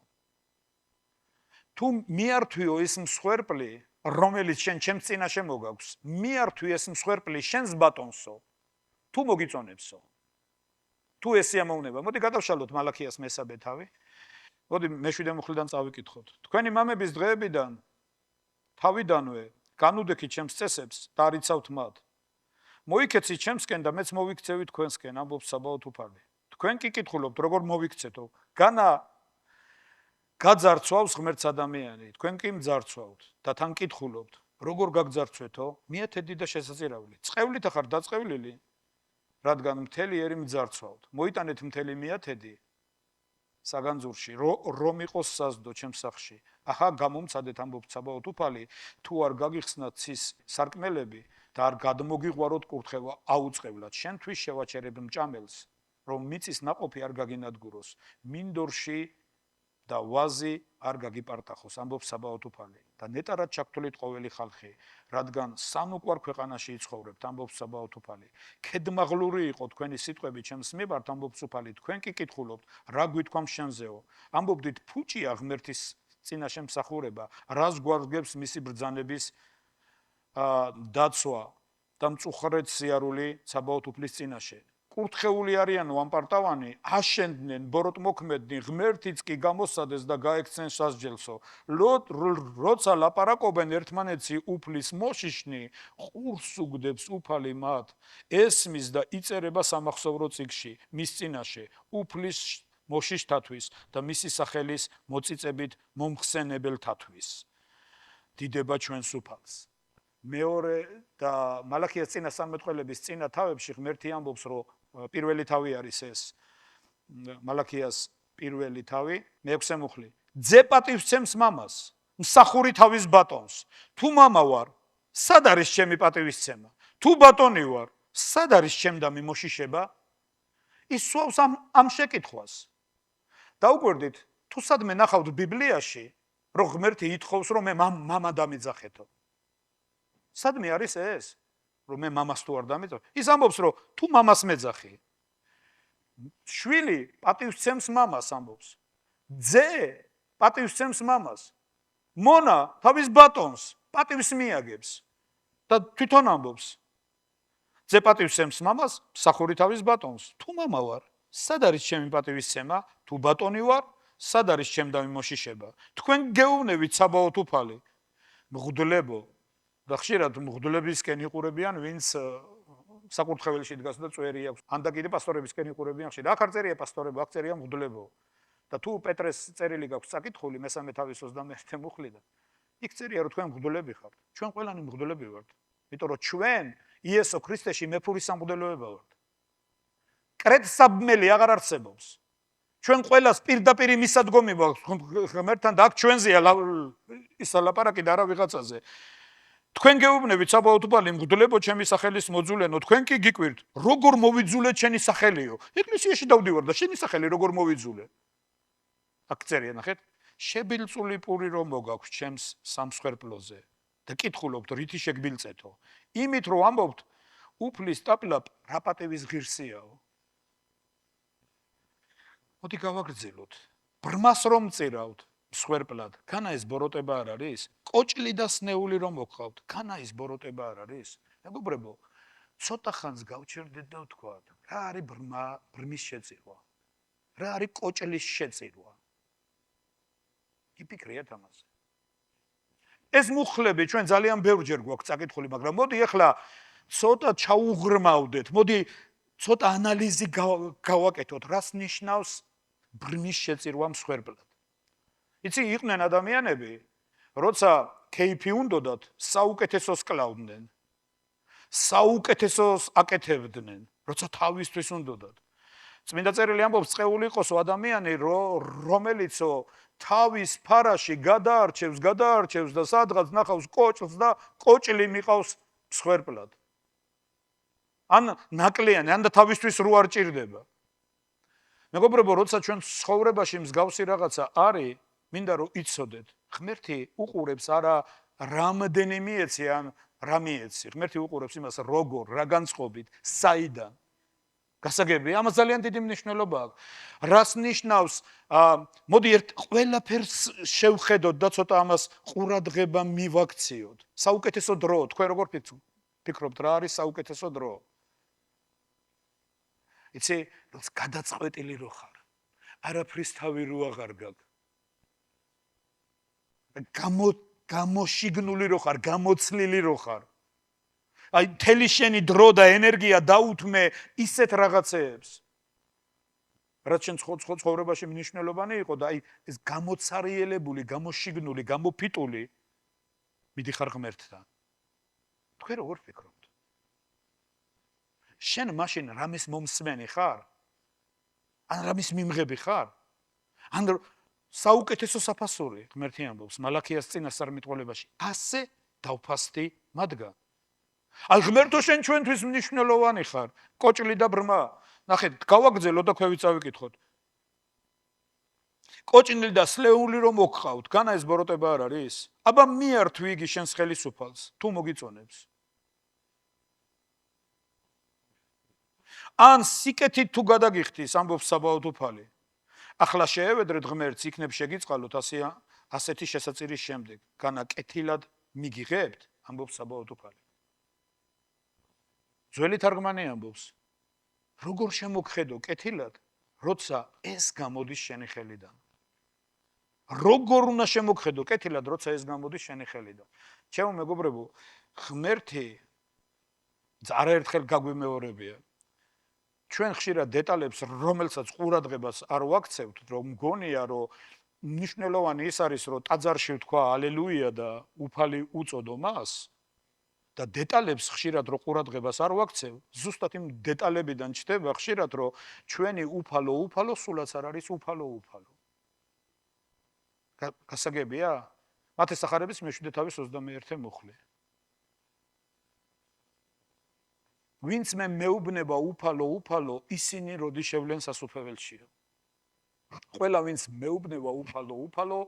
თუ მიართვიო ის მსხვერპლი, რომელიც შენ ჩემს წინაშე მოგაქვს, მიართვი ეს მსხვერპლი შენს ბატონსო, თუ მოგიწონებსო. თუ ესე ამოვნება, მოდი გადავშალოთ მალაქიას მესამე თავი. მოდი მეშვიდე მუხლიდან წავიკითხოთ. თქვენი მამების დღეებიდან თავიდანვე განუდექით ჩემს წესებს და არიცავთ მათ. მოიქეცით ჩემსკენ და მეც მოვიქცევი თქვენსკენ, ამბობს საბაოთ უფალი. თქვენ კი კითხულობთ, როგორ მოვიქცეთო? განა გაძარცვავს ღმერთს ადამიანი, თქვენ კი მძარცვავთ და თან კითხულობთ, როგორ გაგძარცვეთო? მიათედი და შესაძირავლი. წყევლით ახარ დაწყევლილი, რადგან მთელი ერი მძარცვავთ. მოიტანეთ მთელი მიათედი საგანძურში, რომ იყოს საზდო ჩემს სახში. ახლა გამომცადეთ, ამბობს საბაოთ უფალი, თუ არ გაგიხსნათ ცის სარკმელები და არ გადმოგიყვაროთ კურთხევა აუწყებლად. შენთვის შევაჩერებ მჭამელს, რომ მიწის ნაყოფი არ გაგინადგუროს, მინდორში და ვაზი არ გაგიპარტახოს, ამბობს საბაოთ უფალი. და ნეტარად ჩაგთვლით ყოველი ხალხი, რადგან სანუკვარ ქვეყანაში იცხოვრებთ, ამბობს საბაოთ უფალი. ქედმაღლური იყო თქვენი სიტყვები ჩემს მიმართ, ამბობს უფალი, თქვენ კი კითხულობთ, რა გვითქვამ შენზეო. ამბობდით, ფუჭია ღმერთის წინაშე მსახურება, რას გვარგებს მისი ბრძანების დაცვა და მწუხრეთ სიარული საბაოთ უფლის წინაშე. კურთხეული არიანო ამპარტავანი, აშენდნენ, ბოროტ მოქმედნი, ღმერთიც კი გამოსადეს და გაექცენ სასჯელსო. როცა ლაპარაკობენ ერთმანეთში უფლის მოშიშნი, ყურს უგდებს უფალი მათ, ესმის და იწერება სამახსოვრო წიგში, მის წინაშე, უფლის მოშიშთათვის და მისი სახელის მოწიწებით მომხსენებელთათვის. დიდება ჩვენს უფალს. მეორე და მალაქიას წინასწარმეტყველების წინა თავებში ღმერთი ამბობს, რომ პირველი თავი არის ეს. მალაქიას პირველი თავი, მეექვსე მუხლი. ძე პატივსცემს მამას, მსახური თავის ბატონს. თუ მამა ვარ, სად არის ჩემი პატივისცემა? თუ ბატონი ვარ, სად არის ჩემდამი მოშიშება? ის სვავს ამ შეკითხვას. დაუკვირდით, თუ სადმე ნახავთ ბიბლიაში, რომ ღმერთი ითხოვს, რომ მე მამა დამიძახეთო. სადმე არის ეს, რომ მე მამას თუ არ დამიძახე? ის ამბობს, რომ თუ მამას მეძახი, შვილი პატივსცემს მამას, ამბობს. ძე პატივსცემს მამას. მონა თავის ბატონს პატივს მიაგებს და თვითონ ამბობს. ძე პატივსცემს მამას, მსახური თავის ბატონს. თუ მამა ვარ, სად არის ჩემი პატივისცემა? თუ ბატონი ვარ, სად არის ჩემდამი მოშიშება? თქვენ გეუბნებით საბაოთ უფალი. მღვდლებო და ხშირად მღვდლებისკენ იყურებიან, ვინც საკურთხეველში დგას და წვერი აქვს. ან და კიდე პასტორებისკენ იყურებიან ხშირად. აქ არ წერია პასტორებო, აქ წერია მღვდლებო. და თუ პეტრეს წერილი გაქვს საკითხული მესამე თავის 21 მუხლიდან, იქ წერია, რომ თქვენ მღვდლები ხართ. ჩვენ ყველანი მღვდლები ვართ. იმიტომ რომ ჩვენ იესო ქრისტეში მეფურის სამღვდელოება ვართ. კრედსაბმელი აღარ არსებობს. ჩვენ ყველას პირდაპირ მისადგომი გვაქვს ღმერთთან და აქ ჩვენზეა ისა ლაპარაკი და არა ვიღაცაზე. თქვენ გეუბნებით საბაოთ უფალი, მღვდლებო ჩემი სახელის მოძულენო, თქვენ კი გიკვირთ, როგორ მოვიძულეთ შენი სახელიო? ეკლესიაში დავდივარ და შენი სახელი როგორ მოვიძულე? აქ წერია, ნახეთ, შებილწული პური რომ მოგაქვს ჩემს სამსხვერპლოზე და კითხულობთ, რითი შეგბილწეთო? იმით რომ ამბობთ, უფლის ტაპლაპ რა პატევის ღირსიაო. მოდი გავაგრძელოთ. ბრმას რომ წირავთ მსხვერპლად, განა ეს ბოროტება არ არის? კოჭლი და სნეული რომ მოხავთ, განა ეს ბოროტება არ არის? მეგობრებო, ცოტა ხანს გავჩერდეთ და ვთქვათ, რა არის ბრმის შეწირვა? რა არის კოჭლის შეწირვა? იფიქრეთ ამაზე. ეს მუხლები ჩვენ ძალიან ბევრჯერ გვაქვს წაკითხული, მაგრამ მოდი ახლა ცოტა ჩაუღრმავდეთ, მოდი ცოტა ანალიზი გავაკეთოთ, რას ნიშნავს ბრმის შეწირვა მსხვერპლად. იცი, იყვნენ ადამიანები, როცა кейფი უნდოდათ, საუკეთესოს კლავდნენ, საუკეთესოს აკეთებდნენ, როცა თავისთვის უნდოდათ. წმინდა წერილი ამბობს, წეული იყოსო ადამიანი, რომელიცო თავის ფარაში გადაარჩევს და სადღაც ნახავს კოჭლს და კოჭლი მიყავს მსხვერპლად. ან ნაკლიანი, ან და თავისთვის რო არ ჭირდება. მეგობრებო, როცა ჩვენ ცხოვრებაში მსგავსი რაღაცა არის, მინდა რომ იცოდეთ, ღმერთი უყურებს არა რამდენი მიეცი ან რა მიეცი. ღმერთი უყურებს იმას, როგორ, რა განწყობით, საიდან. გასაგებია, ამას ძალიან დიდი მნიშვნელობა აქვს. რას ნიშნავს, მოდი ყველაფერს შევხედოთ და ცოტა ამას ყურადღება მივაქციოთ. საუკეთესო დრო, თქვენ როგორ ფიქრობთ, რა არის საუკეთესო დრო? იცი, როცა გადაწყვეტილი რო ხარ, არაფრის თავი რო აღარ გაქვს. გამოშიგნული რო ხარ, გამოცლილი რო ხარ. აი, მთელი შენი დრო და ენერგია დაუთმე ისეთ რაღაცეებს. რაც შენ ცხოვრებაში მნიშვნელოვანი იყო და აი ეს გამოცარიელებული, გამოშიგნული, გამოფიტული მიდიხარ ღმერთთან. თქვენ როგორ ფიქრობთ? შენ მაშინ რამის მომსმენი ხარ? ან რამის მიმღები ხარ? ან საუკეთესო საფასური, ღმერთი ამბობს მალაქიას წინასწარმეტყველებაში, ასე დავფასდი მათგან. აი ღმერთო, შენ ჩვენთვის მნიშვნელოვანი ხარ, კოჭლი და ბრმა. ნახეთ, გავაგრძელოთ და ქვევით წავიკითხოთ. კოჭლი და სლეული რომ მოგხავთ, განა ეს ბოროტება არ არის? აბა მიართვი იგი შენს ხელისუფალს, თუ მოგიწონებს. ან სიკეთით თუ გადაგიხდის, ამბობს საბაოდ უფალი. ახლა შეევედრეთ ღმერთს, იქნებ შეგიწყალოთ ასეთი შესაწირის შემდეგ. განა კეთილად მიგიღებთ, ამბობს საბაოდ უფალი. ძველი თარგმანი ამბობს, როგორ შემოგხედო კეთილად, როცა ეს გამოდის შენი ხელიდან. როგორ უნდა შემოგხედო კეთილად, როცა ეს გამოდის შენი ხელიდან. ჩემო მეგობრებო, ღმერთი არაერთხელ გაგვიმეორებია. ჩვენ ხშირად დეტალებს, რომელსაც ყურადღებას არ ვაქცევთ, რომ მგონია, რომ მნიშვნელოვანი ის არის, რომ ტაძარში ვთქვა ალელუია და უფალი უწოდო მას და დეტალებს ხშირად რო ყურადღებას არ ვაქცევ, ზუსტად იმ დეტალებიდან ჩდება ხშირად, რომ ჩვენი უფალო სულაც არ არის უფალო. გასაგებია? მათეს სახარების მე-7 21 მუხლი. ვინც მე მეუბნება უფალო, ისინი როდი შევლენ სასუფეველშია. ყველა ვინც მეუბნება უფალო,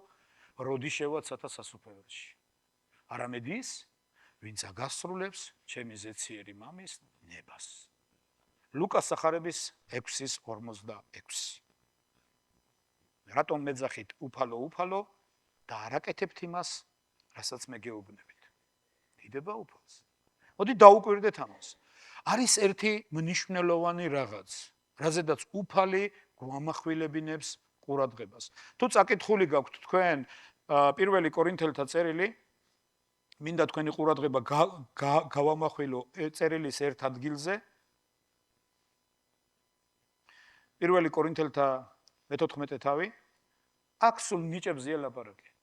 როდი შევაცათა სასუფეველში. არამედ ის, ვინც აგასრულებს ჩემი ზეციერი მამის ნებას. ლუკას სახარების 6:46. რატომ მეძახით უფალო და არ აკეთებთ იმას, რასაც მე გეუბნებით? დიდება უფალს. მოდი დაუკვირდეთ ამას. არის ერთი მნიშვნელოვანი რაღაც, რაზედაც უფალი გვამახვილებინებს ყურადღებას. თუ წაკითხული გაქვთ თქვენ პირველი კორინთელთა წერილი, მინდა თქვენი ყურადღება გავამახვილო წერილის ერთ ადგილზე. პირველი კორინთელთა 14 თავი, აქ სულ ნიჭებზეა ლაპარაკი.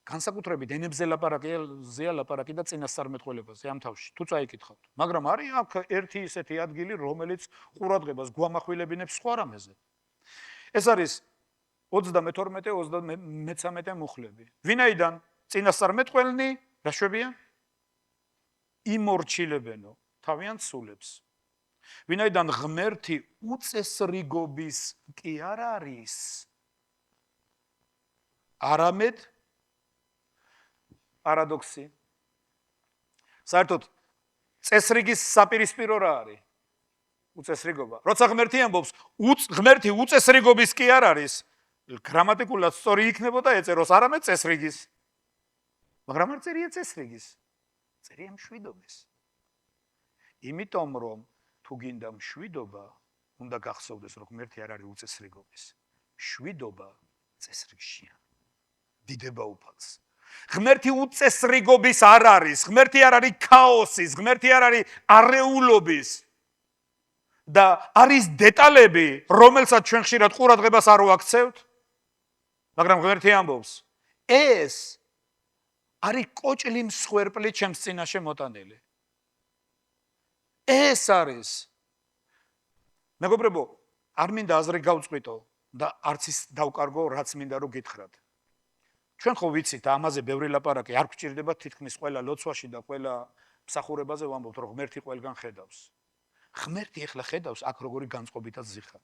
განსაკუთრებით ენებზე ლაპარაკი და წინასწარმეტყველებაზე ამ თავში, თუ წაიკითხავთ. მაგრამ არის აქ ერთი ისეთი ადგილი, რომელიც ყურადღებას გვამახვილებინებს სხვა რამეზე. ეს არის 22-23 მუხლები. ვინაიდან წინასწარმეტყველნი რა შვებიან? იმორჩილებენო თავიანთ სულებს. ვინაიდან ღმერთი უწესრიგობის კი არ არის, არამედ პარადოქსი. საერთოდ წესრიგის საპირისპირო რა არის? უწესრიგობა. როცა ღმერთი ამბობს, ღმერთი უწესრიგობის კი არ არის, გრამატიკულად სწორი იქნებოდა ეწეროს არამედ წესრიგის. მაგრამ არ წერია წესრიგის. წერია მშვიდობის. იმიტომ რომ თუ გინდა მშვიდობა, უნდა გახსოვდეს, რომ ღმერთი არ არის უწესრიგობის. მშვიდობა წესრიგშია. დიდება უფალს. ღმერთი უწესრიგობის არ არის, ღმერთი არ არის ქაოსის, ღმერთი არ არის არეულობის. და არის დეტალები, რომელსაც ჩვენ ხშირად ყურადღებას არ ვაქცევთ, მაგრამ ღმერთი ამბობს, ეს არის კოჭლი მსხვერპლი ჩემს წინაშე მოტანილი. ეს არის. მეგობრებო, არ მინდა აზრი გავწყვიტო და არც ის დავკარგო, რაც მინდა რომ გითხრათ. ჩვენ ხო ვიცით, ამაზე ბევრი ლაპარაკი არ გვჭირდება თითქმის ყველა ლოცვაში და ყველა მსახურებაზე ვამბობთ, რომ ღმერთი ყველგან ხედავს. ღმერთი ეხლა ხედავს აქ როგორი განწყობითაც ზიხარ.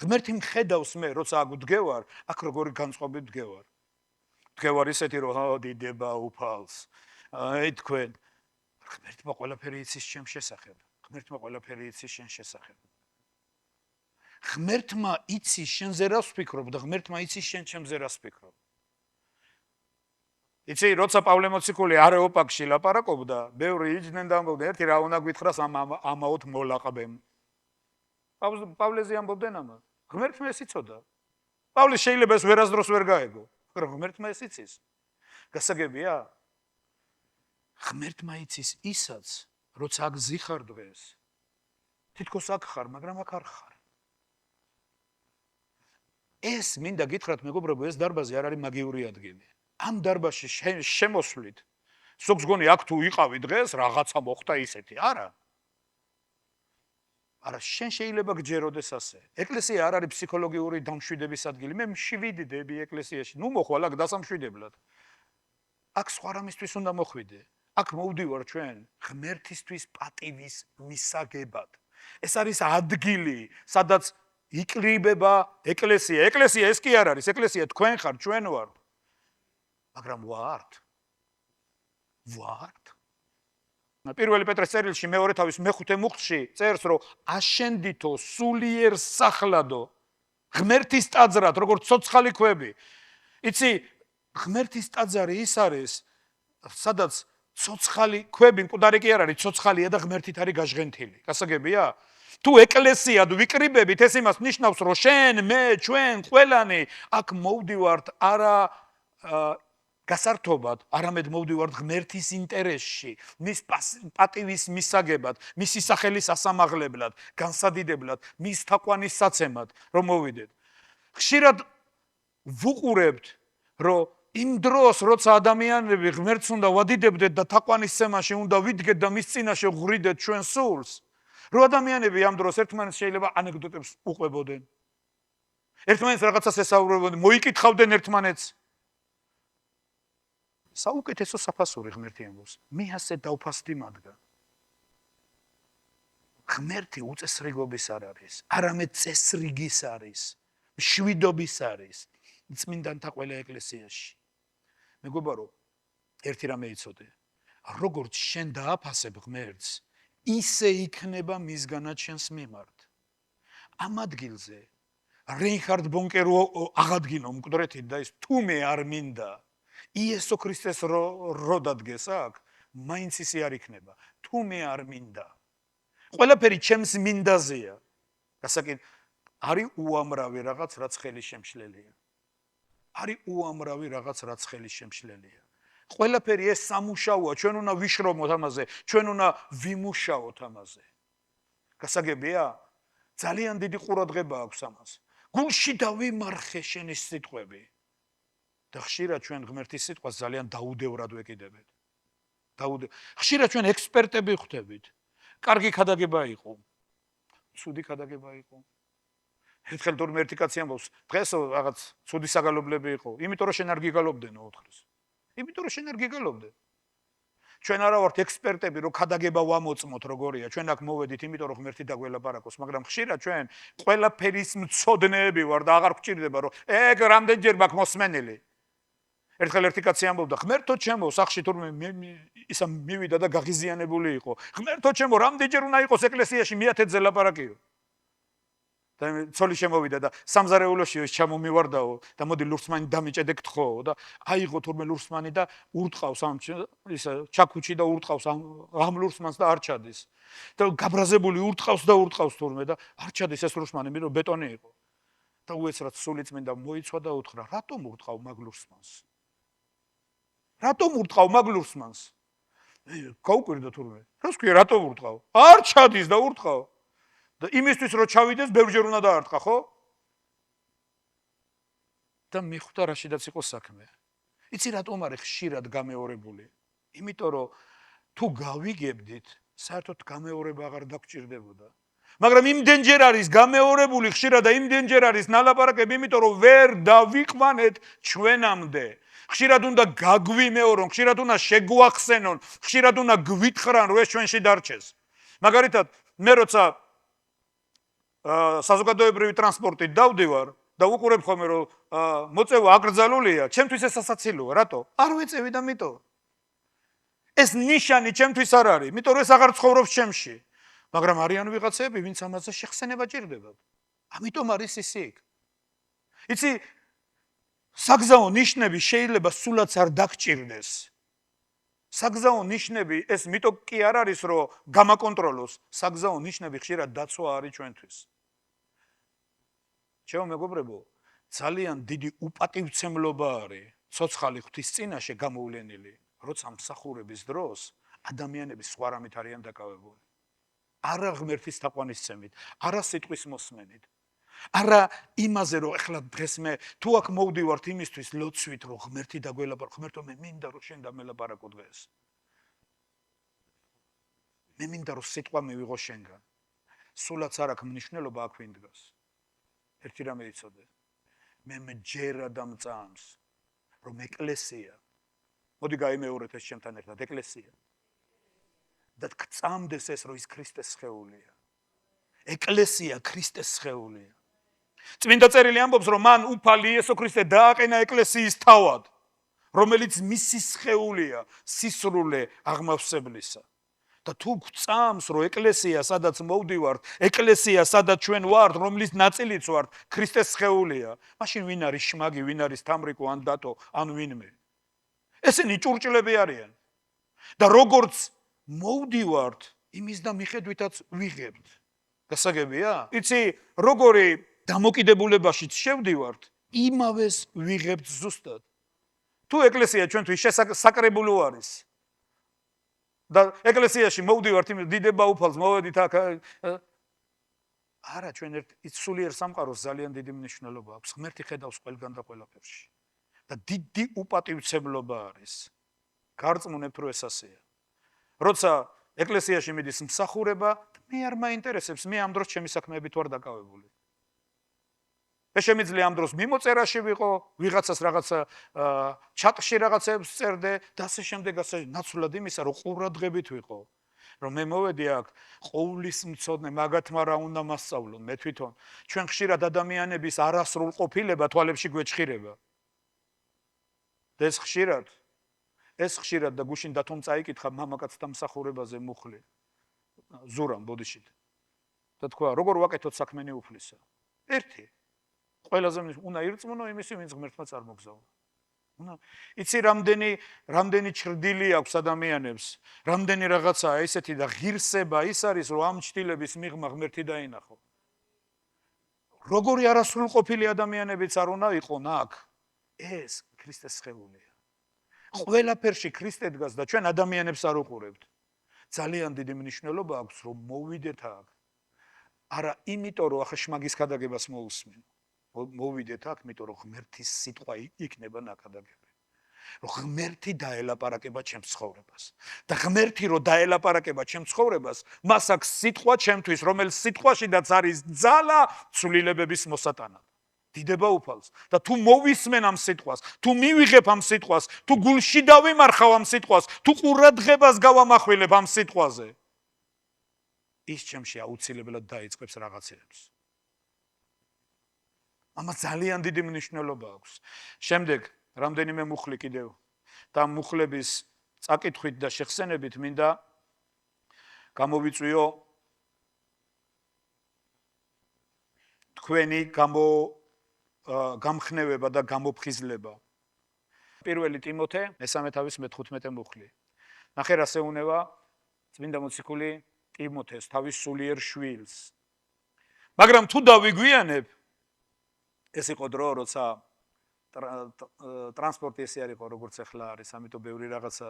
ღმერთი მხედავს მე, როცა აქ ვდგევარ, აქ როგორი განწყობით ვდგევარ. ვდგევარ ისეთი, რომ დიდება უფალს. აი თქვენ, ღმერთმა ყველაფერი იცის ჩემ შესახებ. ღმერთმა ყველაფერი იცის შენ შესახებ. ღმერთმა იცის შენზე რას ვფიქრობ და ღმერთმა იცის შენ ჩემზე რას ვფიქრობ. იცი, როცა პავლე მოციქული არეოპაგში ლაპარაკობდა, ბევრი იჯდნენ და ამბობდნენ, ერთი რა უნდა გვითხრას ამაოდ მოლაყბემ. პავლეზე ამბობდნენ ამას. ღმერთმა ეს იცოდა. პავლე შეიძლება ეს ვერასდროს ვერ გაეგო, მაგრამ ღმერთმა ეს იცის. გასაგებია? ღმერთმა იცის ისაც, როცა აქ ზიხარ დღეს. თითქოს აქ ხარ, მაგრამ აქ არ ხარ. ეს მინდა გითხრათ, მეგობრებო, ეს დარბაზი არ არის მაგიური ადგილი. ამ დარბაზში შემოსვლით, ზოგს გონი აქ თუ იყავი დღეს, რაღაცა მოხდა ისეთი, არა. არა, შენ შეიძლება გჯეროდეს ასე. ეკლესია არ არის ფსიქოლოგიური დამშვიდების ადგილი. მე მშვიდდები ეკლესიაში. ნუ მოხვალ აქ დასამშვიდებლად. აქ სხვა რამისთვის უნდა მოხვიდე. აქ მოვდივარ ჩვენ ღმერთისთვის პატივის მისაგებად. ეს არის ადგილი, სადაც იკრიბება ეკლესია. ეკლესია ეს კი არ არის, ეკლესია თქვენ ხართ, ჩვენ ვართ. მაგრამ ვართ. პირველი პეტრეს წერილში მეორე თავის მეხუთე მუხლში წერს, რომ აშენდითო სულიერ სახლადო ღმერთის ტაძრად, როგორც ცოცხალი ქვები. იცი, ღმერთის ტაძარი ის არის, სადაც ცოცხალი ქვები, მკვდარი კი არ არის, ცოცხალია და ღმერთით არის გაჟღენთილი. გასაგებია? თუ ეკლესიად ვიკრიბებით, ეს იმას ნიშნავს, რომ შენ, მე, ჩვენ, ყველანი აქ მოვდივართ არა გასართობად, არამედ მოვდივართ ღმერთის ინტერესში, მის პატივის მისაგებად, მისი სახელის ასამაღლებლად, განსადიდებლად, მის თაყვანისცემად, რომ მოვიდეთ. ხშირად ვუყურებთ, რომ იმ დროს, როცა ადამიანები ღმერთს უნდა ვადიდებდეთ და თაყვანისცემაში უნდა ვიდგეთ და მის წინაშე ვღვრიდეთ ჩვენ სულს, რომ ადამიანები ამ დროს ერთმანეთს შეიძლება ანეკდოტებს უყვებოდნენ. ერთმანეთს რაღაცას ესაუბრებოდნენ, მოიკითხავდნენ ერთმანეთს. საუკეთესო საფასური ღმერთი ამბობს, მე ასე დავფასდი მათგან. ღმერთი უწესრიგობის არ არის, არამედ წესრიგის არის, მშვიდობის არის, წმინდანთა ყველა ეკლესიაში. მეგობარო, ერთი რამე იცოდე, როგორც შენ დააფასებ ღმერთს, ისე იქნება მისგანაც შენს მიმართ. ამ ადგილზე რეინჰარდ ბონკე აღადგინა მკვდრეთით და ის თუ მე არ მინდა იესო ქრისტეს რო დადგეს აქ, მაინც ისე არ იქნება. თუ მე არ მინდა. ყველაფერი ჩემს მინდაზეა. გასაკეთე, არის უამრავი რაღაც, რაც ხელის შემშლელია. არის უამრავი რაღაც, რაც ხელის შემშლელია. ყველაფერი ეს სამუშაოა, ჩვენ უნდა ვიშრომოთ ამაზე, ჩვენ უნდა ვიმუშაოთ ამაზე. გასაგებია? ძალიან დიდი ყურადღება აქვს ამას. გულში დავიმარხე შენი სიტყვები. და ხშირად ჩვენ ღმერთის სიტყვას ძალიან დაუდევრად ვეკიდებთ. ხშირად ჩვენ ექსპერტები ხვდებით. კარგი ქადაგება იყო. ცუდი ქადაგება იყო. ერთხელ თუ ერთი კაცი ამბობს, დღესო რაღაც ცუდი საგალობლები იყო, იმიტომ რომ შენ არ გიგალობდენო ოთხს. იმიტომ რომ შენ არ გიგალობდე. ჩვენ არა ვართ ექსპერტები, რომ ქადაგება ვამოწმოთ როგორია. ჩვენ აქ მოვედით, იმიტომ რომ ღმერთი დაგველაპარაკოს, მაგრამ ხშირად ჩვენ ყველაფერის მცოდნეები ვარ და აღარ გვჭირდება, რომ ეგ რამდენჯერ მაქვს მოსმენილი. ერთხელ ერთი კაცი ამბობდა, ღმერთო ჩემო, სახში თურმე ისა მივიდა და გაღიზიანებული იყო. ღმერთო ჩემო, რამდენჯერ უნდა იყოს ეკლესიაში 1000-ზე ლაპარაკიო. და ცოლი შემოვიდა და სამზარეულოში ის ჩამომივარდაო და მოდი ლურსმანი დამიჭედე გთხოვო და აიღო თურმე ლურსმანი და ურტყავს ამ ის ჩაქუჩი და ურტყავს ამ ლურსმანს და არ ჩადის. და გაბრაზებული ურტყავს თურმე და არ ჩადის ეს ლურსმანი, მირო ბეტონი იყო. და უეცრად სულიწმინდა მოიცვა და უთხრა, რატომ ურტყავ მაგ ლურსმანს? რატომ ურტყავ მაგ ლურსმანს? გაუკვირდა თურმე. რას ქვია, რატომ ურტყავ? არ ჩადის და ურტყავ. და იმისთვის რომ ჩავიდეს, ბევრჯერ უნდა დაარტყა, ხო? და მიხვდა რაშიდაც იყო საქმე. იცი რატომ არის ხშირად გამეორებული? იმიტომ რომ თუ გავიგებდით, საერთოდ გამეორება აღარ დაგჭირდებოდა. მაგრამ იმდენჯერ არის გამეორებული ხშირად და იმდენჯერ არის ნალაპარაკები, იმიტომ რომ ვერ დავიყვანეთ ჩვენამდე. ხშირად უნდა გაგვიმეორონ, ხშირად უნდა შეგვახსენონ, ხშირად უნდა გვითხრან, რომ ეს ჩვენში დარჩეს. მაგალითად, მე როცა საზოგადოებრივი ტრანსპორტით დავდივარ და უყურებ ხოლმე რომ მოწევა აკრძალულია, ჩემთვის ეს სასაცილოა, რატო? არ ვეწევი და მიტო. ეს ნიშანი ჩემთვის არ არის, იმიტომ რომ ეს აღარ ცხოვრობს ჩემში. მაგრამ არიან ვიღაცები, ვინც ამაზე შეხსენება ჭირდებათ. ამიტომ არის ის იქ. იცი, საგზაო ნიშნები შეიძლება სულაც არ დაგჭირდეს. საგზაო ნიშნები ეს მიტო კი არ არის, რომ გამაკონტროლოს. საგზაო ნიშნები ხშირად დაცვა არის ჩვენთვის. ჩემო მეგობრებო, ძალიან დიდი უპატივცემლობა არის ცოცხალი ღვთის წინაშე გამოვლენილი, როცა მსახურების დროს ადამიანები სხვა რამით არიან დაკავებული. არა ღმერთის თაყვანისცემით, არა სიტყვის მოსმენით. არა იმაზე, რომ ეხლა დღეს მე თუ აქ მოვდივართ იმისთვის ლოცვით, რომ ღმერთი დაგველაპარაკო, ღმერთო მე მინდა რომ შენ დამელაპარაკო დღეს. მე მინდა რომ სიტყვა მივიღო შენგან. სულაც არ აქვს მნიშვნელობა აქ ვინ დგას. ერთი რამე იცოდე. მე მჯერა და მწამს, რომ ეკლესია. მოდი გაიმეორეთ ეს ჩემთან ერთად, ეკლესია. და გწამდეს ეს, რომ ის ქრისტეს სხეულია. ეკლესია ქრისტეს სხეულია. წმინდა წერილი ამბობს, რომ მან უფალი იესო ქრისტე დააყენა ეკლესიის თავად, რომელიც მისი სხეულია, სისრულე აღმავსებლისა. და თუ გწამს, რომ ეკლესია, სადაც მოვდივართ, ეკლესია, სადაც ჩვენ ვართ, რომლის ნაწილიც ვართ, ქრისტეს სხეულია, მაშინ ვინ არის შმაგი, ვინ არის თამრიკო, ან დატო, ან ვინმე? ესენი ჭურჭლები არიან. და როგორც მოვდივართ, იმის და მიხედვითაც ვიღებთ. გასაგებია? იცი, როგორი დამოკიდებულებაშიც შევდივართ, იმავეს ვიღებთ ზუსტად. თუ ეკლესია ჩვენთვის საკრებულო არის და ეკლესიაში მოვდივართ, დიდება უფალს მოვედით აქ. არა, ჩვენ სულიერ სამყაროს ძალიან დიდი მნიშვნელობა აქვს. ღმერთი ხედავს ყველგან და ყველაფერში. და დიდი უპატივცემლობა არის. გარწმუნებთ, რომ ეს ასეა. როცა ეკლესიაში მიდის მსახურება, მე არ მაინტერესებს, მე ამ დროს ჩემი საქმეებით ვარ დაკავებული. მე შემიძლია ამ დროს მიმოწერაში ვიყო, ვიღაცას რაღაცა ჩატში რაღაცებს წერდე და ასე შემდეგ, ასე ნაცვლად იმისა, რომ ყურადღებით ვიყო. რომ მე მოვედი აქ, ყოვლის მცოდნე მაგათმა რა უნდა მასწავლონ, მე თვითონ. ჩვენ ხშირად ადამიანების არასრულყოფილება თვალებში გვეჭხირება. და ეს ხშირად და გუშინ დათომ წაიკითხა მამაკაცთა მსახურებაზე მუხლი. ზურამ ბოდიშით. და თქვა, როგორ ვაკეთოთ საქმენი უფლისა? ერთი. ყველაზე უნდა ირწმუნო იმისი, ვინც ღმერთმა წარმოგზავნა. იცი რამდენი ჩრდილი აქვს ადამიანებს, რამდენი რაღაცაა ესეთი და ღირსება ის არის, რომ ამ ჩრდილების მიღმა ღმერთი დაინახო. როგორი არასრულყოფილი ადამიანებიც არ უნდა იყონ აქ. ეს ქრისტეს სხეულია. ყველაფერში ქრისტე დგას და ჩვენ ადამიანებს არ უყურებთ. ძალიან დიდი მნიშვნელობა აქვს, რომ მოვიდეთ აქ. არა იმიტომ, რომ ახლა შმაგის ქადაგებას მოусმენ. მოვიდეთ აქ, იმიტომ რომ ღმერთის სიტყვა იქნება ნაკადაგები. რომ ღმერთი დაელაპარაკება ჩემს ცხოვრებას. და ღმერთი რო დაელაპარაკება ჩემს ცხოვრებას, მას აქვს სიტყვა ჩემთვის, რომელიც სიტყვაშიდაც არის ძალა ცვლილებების მოსატანად. დიდება უფალს. და თუ მოვისმენ ამ სიტყვას, თუ მივიღებ ამ სიტყვას, თუ გულში დავიმარხავ ამ სიტყვას, თუ ყურადღებას გავამახვილებ ამ სიტყვაზე, ის ჩემში აუცილებლად დაიწყებს რაღაცებს. ამას ძალიან დიდი მნიშვნელობა აქვს. შემდეგ რამდენიმე მუხლი კიდევ და მუხლების წაკითხვით და შეხსენებით მინდა გამოვიწვიო თქვენი გამხნევება და გამოფხიზლება. პირველი ტიმოთე მესამე თავის მე-15 მუხლი. ნახე რა შეუნება წმინდა მოციქული ტიმოთეს თავის სულიერ შვილს. მაგრამ თუ დავიგვიანებ ეს იყო დრო, როცა ტრანსპორტი ესე არ იყო როგორც ახლა არის, ამიტომ ბევრი რაღაცა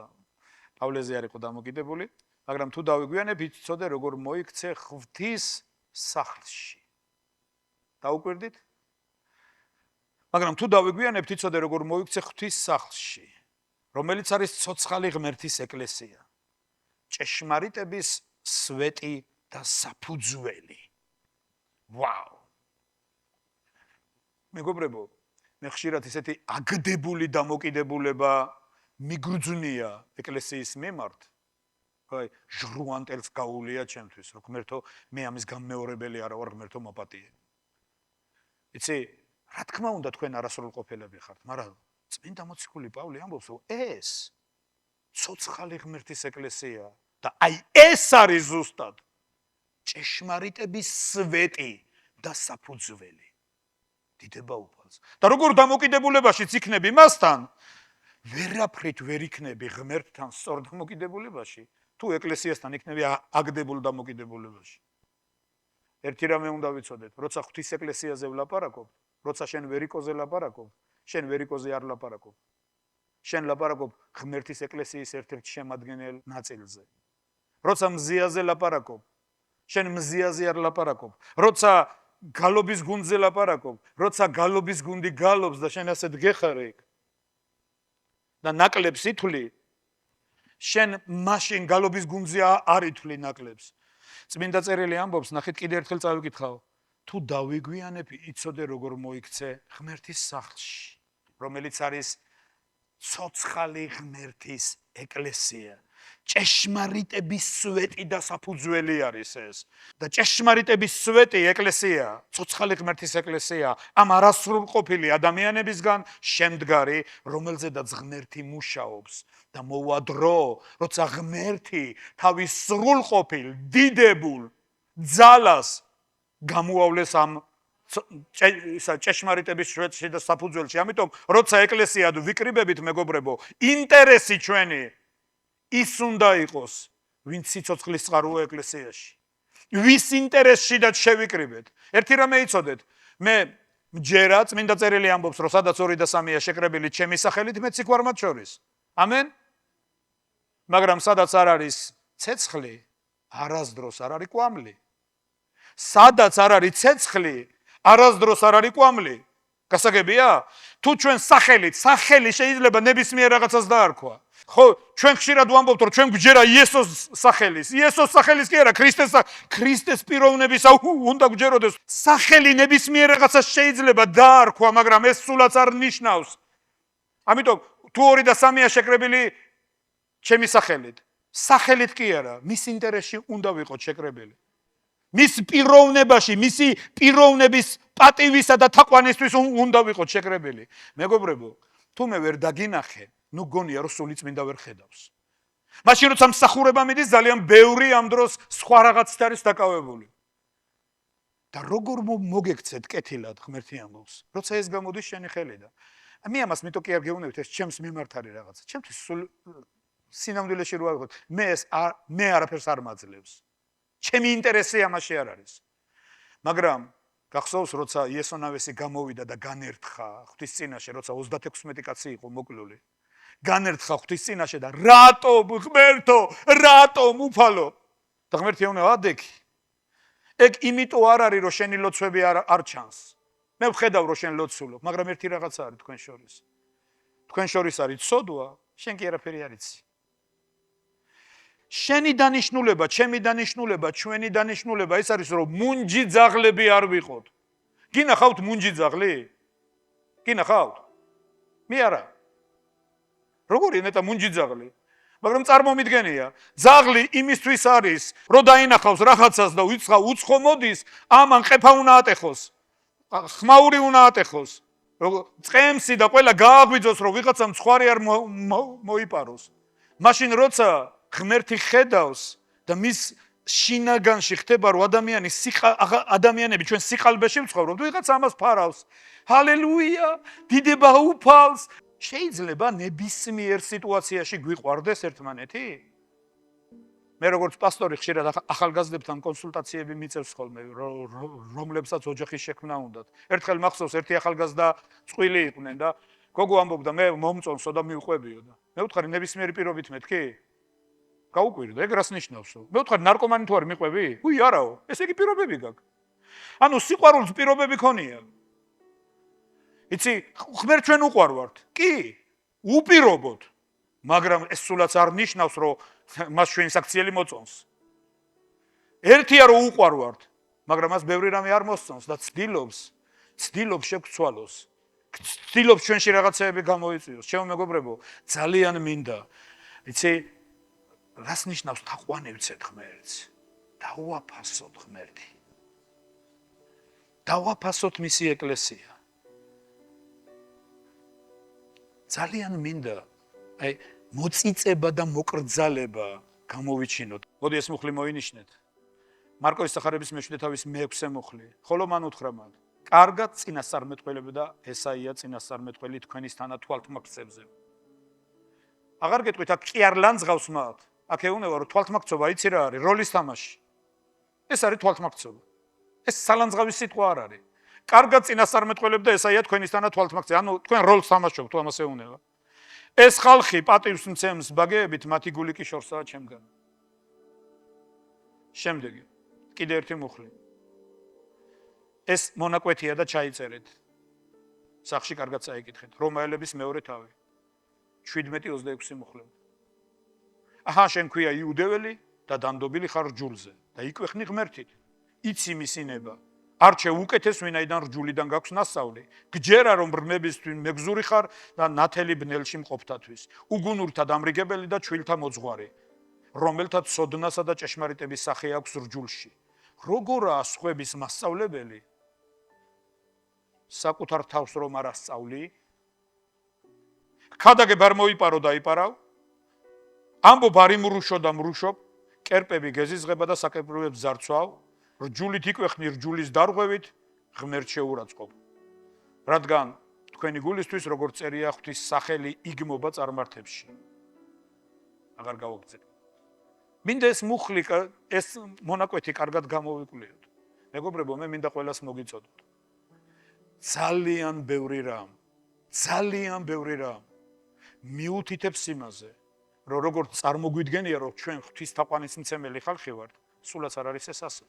პავლეზე არ იყო დამოკიდებული, მაგრამ თუ დავიგვიანებ იცოდე როგორ მოიქცე ღვთის სახლში. დაუკვირდით? მაგრამ თუ დავიგვიანებთ იცოდე როგორ მოიქცე ღვთის სახლში, რომელიც არის ცოცხალი ღმერთის ეკლესია, ჭეშმარიტების სვეტი და საფუძველი. ვაუ! მეგობრებო, მე ხშირად ისეთი აგდებული დამოკიდებულება მიგრძნია ეკლესიის მიმართ. აი, ჟრუანტელს გაუვლია ჩემთვის, რომ ღმერთო, მე ამის გამმეორებელი არა ვარ, ღმერთო მოპატიე. იცი, რა თქმა უნდა თქვენ არასრულყოფილები ხართ, მაგრამ წმინდა მოციქული პავლე ამბობს, რომ ეს ცოცხალი ღმერთის ეკლესია და აი ეს არის ზუსტად ჭეშმარიტების სვეტი და საფუძველი. დიდება უფალს. და როგორ დამოკიდებულებაშიც იქნები მასთან, ვერაფრით ვერ იქნები ღმერთთან სწორ დამოკიდებულებაში, თუ ეკლესიასთან იქნები აგდებულ დამოკიდებულებაში. ერთი რამე უნდა ვიცოდეთ, როცა ღვთის ეკლესიაზე ვლაპარაკობ, როცა შენ ვერიკოზე ლაპარაკობ, შენ ვერიკოზე არ ლაპარაკობ. შენ ლაპარაკობ ღმერთის ეკლესიის ერთ-ერთ შემადგენელ ნაწილზე. როცა მზიაზე ლაპარაკობ, შენ მზიაზე არ ლაპარაკობ. როცა გალობის გუნდზე ლაპარაკობ, როცა გალობის გუნდი გალობს და შენ ასე დგეხარ იქ და ნაკლებს ითვლი, შენ მაშინ გალობის გუნდზე არ ითვლი ნაკლებს. წმინდა წერილი ამბობს, ნახეთ კიდე ერთხელ წავიკითხავ, თუ დავიგვიანებ იცოდე როგორ მოიქცე ღმერთის სახლში, რომელიც არის ცოცხალი ღმერთის ეკლესია. ჭეშმარიტების სვეტი და საფუძველი არის ეს. და ჭეშმარიტების სვეტი ეკლესია, ცოცხალი ღმერთის ეკლესია, ამ არასრულყოფილი ადამიანებისგან შემდგარი, რომელზედაც ღმერთი მუშაობს და მოვა დრო, როცა ღმერთი თავის სრულყოფილ, დიდებულ ძალას გამოავლეს ამ ჭეშმარიტების სვეტში და საფუძველში. ამიტომ როცა ეკლესიად ვიკრიბებით, მეგობრებო, ინტერესი ჩვენი ის უნდა იყოს, ვინც სიცოცხლის წყაროა ეკლესიაში. ვის ინტერესშიდაც შევიკრიბეთ. ერთი რამე იცოდეთ, მე მჯერა წმინდა წერილი ამბობს, რომ სადაც 2 და 3-ია შეკრებილი ჩემი სახელით, მეც იქ ვარ მათ შორის. ამენ? მაგრამ სადაც არ არის ცეცხლი, არასდროს არ არის კვამლი. სადაც არ არის ცეცხლი, არასდროს არ არის კვამლი. გასაგებია? თუ ჩვენ სახელი შეიძლება ნებისმიერ რაღაცას დაარქვა. ხო, ჩვენ ხშირად ვამბობთ, რომ ჩვენ გვჯერა იესოს სახელის. იესოს სახელის კი არა, ქრისტეს პიროვნების უნდა გვჯეროდეს. სახელი ნებისმიერ რაღაცას შეიძლება დაარქვა, მაგრამ ეს სულაც არ ნიშნავს. ამიტომ თუ 2 და 3-ია შეკრებილი ჩემი სახელით, სახელით კი არა, მის ინტერესში უნდა ვიყოთ შეკრებილი. მის პიროვნებაში, მისი პიროვნების პატივისა და თაყვანისთვის უნდა ვიყოთ შეკრებილი. მეგობრებო, თუ მე ვერ დაგინახე, ნუ გონია რომ სული წმინდა ვერ ხედავს. მაშინ როცა მსახურება მიდის, ძალიან ბევრი ამ დროს სხვა რაღაცით არის დაკავებული. და როგორ მოგექცეთ კეთილად ღმერთი ამბობს, როცა ეს გამოდის შენი ხელიდან. მე ამას მითო კი არ გეუბნებით, ეს ჩემს მიმართ არის რაღაცა. ჩემთვის სულ სინამდვილეში რო ვიყოთ, მე არაფერს არ მაძლევს. ჩემი ინტერესი ამაში არ არის. მაგრამ გახსოვს, როცა იესონავესი გამოვიდა და განერთხა ღვთის წინაშე, როცა 36 კაცი იყო მოკლული. განერთხა ღვთის წინაშე და რატომ ღმერთო, რატომ უფალო? და ღმერთი ეუბნება, ადექი. ეგ იმიტომ არ არის, რომ შენი ლოცვები არ ჩანს. მე ვხედავ, რომ შენ ლოცულობ, მაგრამ ერთი რაღაცა არის თქვენ შორის. თქვენ შორის არის ცოდვა, შენ კი არაფერი არ იცი. შენი დანიშნულება, ჩემი დანიშნულება, ჩვენი დანიშნულება ის არის, რომ მუნჯი ძაღლები არ ვიყოთ. გინახავთ მუნჯი ძაღლი? გინახავთ? მე არა. როგორი ნეტა მუნჯი ძაღლი? მაგრამ წარმომიდგენია, ძაღლი იმისთვის არის, რომ დაინახავს რაღაცას და უცხო მოდის, ამან ყეფა უნდა ატეხოს. ხმაური უნდა ატეხოს. წყემსი და ყველა გააღვიძოს, რომ ვიღაცამ ცხარი არ მოიპაროს. მაშინ როცა ღმერთი ხედავს და მის შინაგანში ხდება, რომ ადამიანები ჩვენ სიყალბეში ვცხოვრობთ, ვიღაც ამას ფარავს. ჰალელუია, დიდება უფალს. შეიძლება ნებისმიერ სიტუაციაში გვიყვარდეს ერთმანეთი? მე როგორც პასტორი ხშირად ახალგაზრდებთან კონსულტაციები მიწევს ხოლმე, რომლებსაც ოჯახის შექმნა უნდათ. ერთხელ მახსოვს ერთი ახალგაზრდა წყვილი იყვნენ და გოგო ამბობდა, მე მომწონსო და მივყვებიო და მე ვუთხარი ნებისმიერი პირობით მეთქი? გაუკვირდა, ეგ რას ნიშნავსო? მე ვუთხარი ნარკომანი თუ არ მიყვები? უი, არაო, ესე იგი პირობები გაქვს. ანუ სიყვარულს პირობები ქონია. იცი, ღმერთ ჩვენ უყვარვართ. კი, უპირობოდ. მაგრამ ეს სულაც არ ნიშნავს, რომ მას ჩვენ საქციელი მოწონს. ერთია რომ უყვარვართ, მაგრამ მას ბევრი რამე არ მოსწონს და ცდილობს შეგვცვალოს. ცდილობს ჩვენში რაღაცეები გამოიწვიოს. ჩემო მეგობრებო, ძალიან მინდა. იცი, რას ნიშნავს თაყვანევცეთ ღმერთს? დავაფასოთ ღმერთი. დავაფასოთ მისი ეკლესია. ძალიან მინდა აი მოწიწება და მოკრძალება გამოვიჩინოთ. მოდი ეს მუხლი მოინიშნეთ. მარკოს სახარების მე-7-თვის მე-6 მუხლი. ხოლო მან უთხრა მათ: კარგად წინასწარმეტყველები და ესაია წინასწარმეტყველი თქვენის თანა თვალთმაქცებზე. აღარ გეტყვით, აქ კი არ ლანძღავს მათ. აქ ეუბნება, რომ თვალთმაქცობა იცი რა არის? როლის თამაში. ეს არის თვალთმაქცობა. ეს სალანძღავი სიტყვა არ არის. კარგად წინასწარმეტყველები და ესაია თქვენის თანა თვალთმაქცებზე. ანუ თქვენ როლს თამაშობთ, თუ ამას ეუბნება. ეს ხალხი პატივს მცემს ბაგეებით, მათი გული კი შორსაა ჩემგან. შემდეგი, კიდე ერთი მუხლი. ეს მონაკვეთია და ჩაიწერეთ. სახში კარგად წაიკითხეთ. რომაელების მეორე თავი. 17:26 მუხლი. აჰა, შენ ქვია იუდეველი და დანდობილი ხარ რჯულზე და იკვეხნი ღმერთით. იცი მისინება. არჩევ უკეთეს, ვინაიდან რჯულიდან გაქვს ნასწავლი. გჯერა რომ ბრმებისთვის მეგზური ხარ და ნათელი ბნელში მყოფთათვის. უგუნურთა დამრიგებელი და ჩვილთა მოძღვარი, რომელთაც სოდნასა და ჭეშმარიტების სახე აქვს რჯულში. როგორაა სხვების მასწავლებელი? საკუთარ თავს რომ არ ასწავლი? ქადაგებ არ მოიპარო და იპარავ? ამბობ არ იმრუშო და მრუშობ, კერპები გეზიზღება და საკერპებებს ზარცვავ. რჯულით იკვეხნი რჯულის დარღვევით, ღმერთ შეურაცხყოფ. რადგან თქვენი გულისთვის როგორც წერია ღვთის სახელი იგმობა წარმართებში. აღარ გავაგზავნე. მინდა ეს მუხლი, ეს მონაკვეთი კარგად გამოვიკვლიოთ. მეგობრებო, მე მინდა ყველას მოგიწოდოთ. ძალიან ბევრი რამ მიუთითებს იმაზე, რომ როგორც წარმოგვიდგენია, რომ ჩვენ ღვთის თაყვანისმცემელი ხალხი ვართ, სულაც არ არის ეს ასე.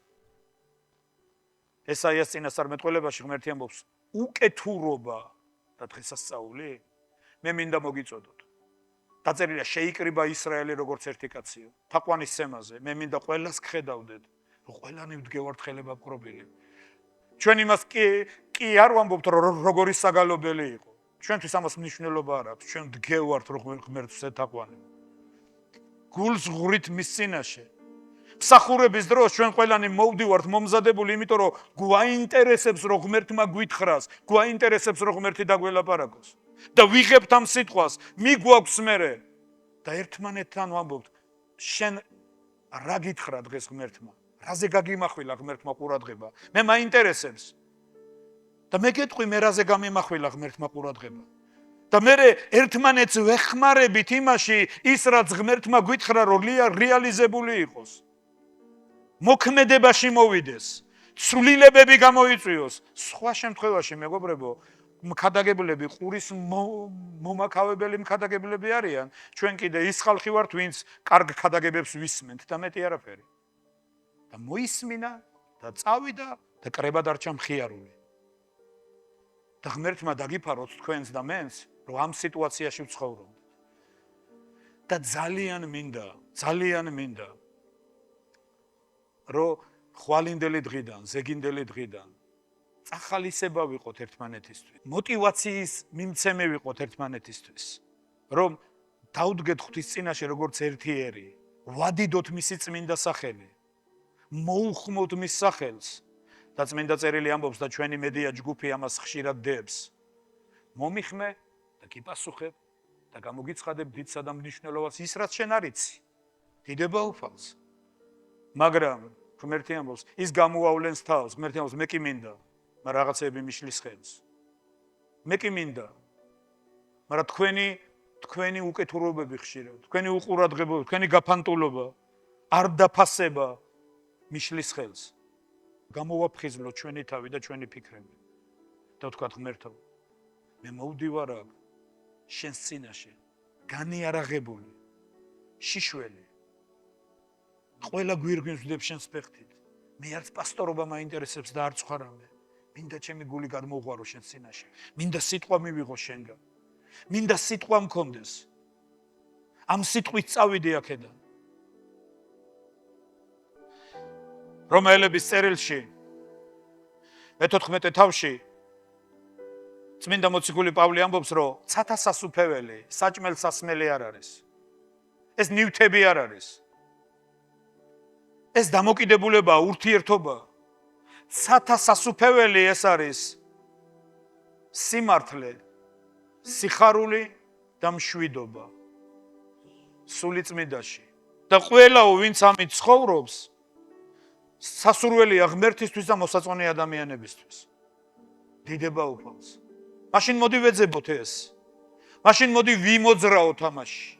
ესაიას წინასწარმეტყველებაში ღმერთი ამბობს, უკეთურობა და დღესასწაული, მე მინდა მოგიწოდოთ. დაწერილია შეიკრიბა ისრაელი როგორც ერთი კაციო. თაყვანისცემაზე, მე მინდა ყველას გხედავდეთ, რომ ყველანი ვდგევართ ხელება მყრობილი. ჩვენ იმას კი არ ვამბობთ, რომ როგორი საგალობელი იყო. ჩვენთვის ამას მნიშვნელობა არ აქვს. ჩვენ ვდგევართ, რომ ღმერთს ეთაყვანებ. გულს ღვრით მის წინაშე. მსახურების დროს ჩვენ ყველანი მოვდივართ მომზადებული, იმიტომ რომ გვაინტერესებს, რომ ღმერთმა გვითხრას, გვაინტერესებს, რომ ღმერთი დაგველაპარაკოს. და ვიღებთ ამ სიტყვას, მიგვაქვს მერე და ერთმანეთთან ვამბობთ, შენ რა გითხრა დღეს ღმერთმა? რაზე გაგიმახვილა ღმერთმა ყურადღება? მე მაინტერესებს. და მე გეტყვი, მე რაზე გამიმახვილა ღმერთმა ყურადღება? და მე ერთმანეთს ვეხმარებით იმაში, ის რაც ღმერთმა გვითხრა, რომ რეალიზებული იყოს. მოქმედებაში მოვიდეს, ცვლილებები გამოიწვიოს. სხვა შემთხვევაში, მეგობრებო, მქადაგებლები, ყურის მომაკავებელი მქადაგებლები არიან. ჩვენ კიდე ის ხალხი ვართ, ვინც კარგ ქადაგებებს ვისმენთ და მეტი არაფერი. და მოისმინა და წავიდა და კრება დარჩა მხიარული. და ღმერთმა დაგიფაროთ თქვენს და მენს, რომ ამ სიტუაციაში ვცხოვრობთ. და ძალიან მინდა რომ ხვალინდელი დღიდან, ზეგინდელი დღიდან წახალისება ვიყოთ ერთმანეთისთვის. მოტივაციის მიმცემი ვიყოთ ერთმანეთისთვის. რომ დავდგეთ ღვთის წინაშე როგორც ერთიერი, ვადიდოთ მისი წმინდა სახელი. მოუხმოთ მის სახელს და წმინდა წერილი ამბობს და ჩვენი მედია ჯგუფი ამას ხშირად დებს. მომიხმე და გიპასუხებ და გამოგიცხადებ დიდსა და მნიშვნელოვანს ის რაც შენ არ იცი. დიდება უფალს. მაგრამ ღმერთი ამბობს, ის გამოავლენს თავს, ღმერთი ამბობს, მე კი მინდა, მაგრამ რაღაცეები მიშლის ხელს. მე კი მინდა. მაგრამ თქვენი უკეთურობები ხშირად, თქვენი უყურადღებობა, თქვენი გაფანტულობა არ დაფასება მიშლის ხელს. გამოვაფხიზლოთ ჩვენი თავი და ჩვენი ფიქრები. და ვთქვათ ღმერთო, მე მოვდივარ აქ შენს წინაშე, განიარაღებული, შიშველი. ყველა გვირგვინს ვდებ შენს ფეხით. მე არც პასტორობა მაინტერესებს და არც ხარამე. მინდა ჩემი გული გადმოუღვარო შენს წინაშე. მინდა სიტყვა მივიღო შენგან. მინდა სიტყვა მქონდეს. ამ სიტყვით წავიდე აქედან. რომაელების წერილში მე-14 თავში წმინდა მოციქული პავლე ამბობს, რომ ცათა სასუფეველი, საჭმელ სასმელი არ არის. ეს ნივთები არ არის. ეს დამოკიდებულება, ურთიერთობა. ცათა სასუფეველი ეს არის სიმართლე, სიხარული და მშვიდობა. სული წმინდაში. და ყველაო, ვინც ამით ცხოვრობს, სასურველია ღმერთისთვის და მოსაწონი ადამიანებისთვის. დიდება უფალს. მაშინ მოდი ვეძებოთ ეს. მაშინ მოდი ვიმოძრაოთ ამაში.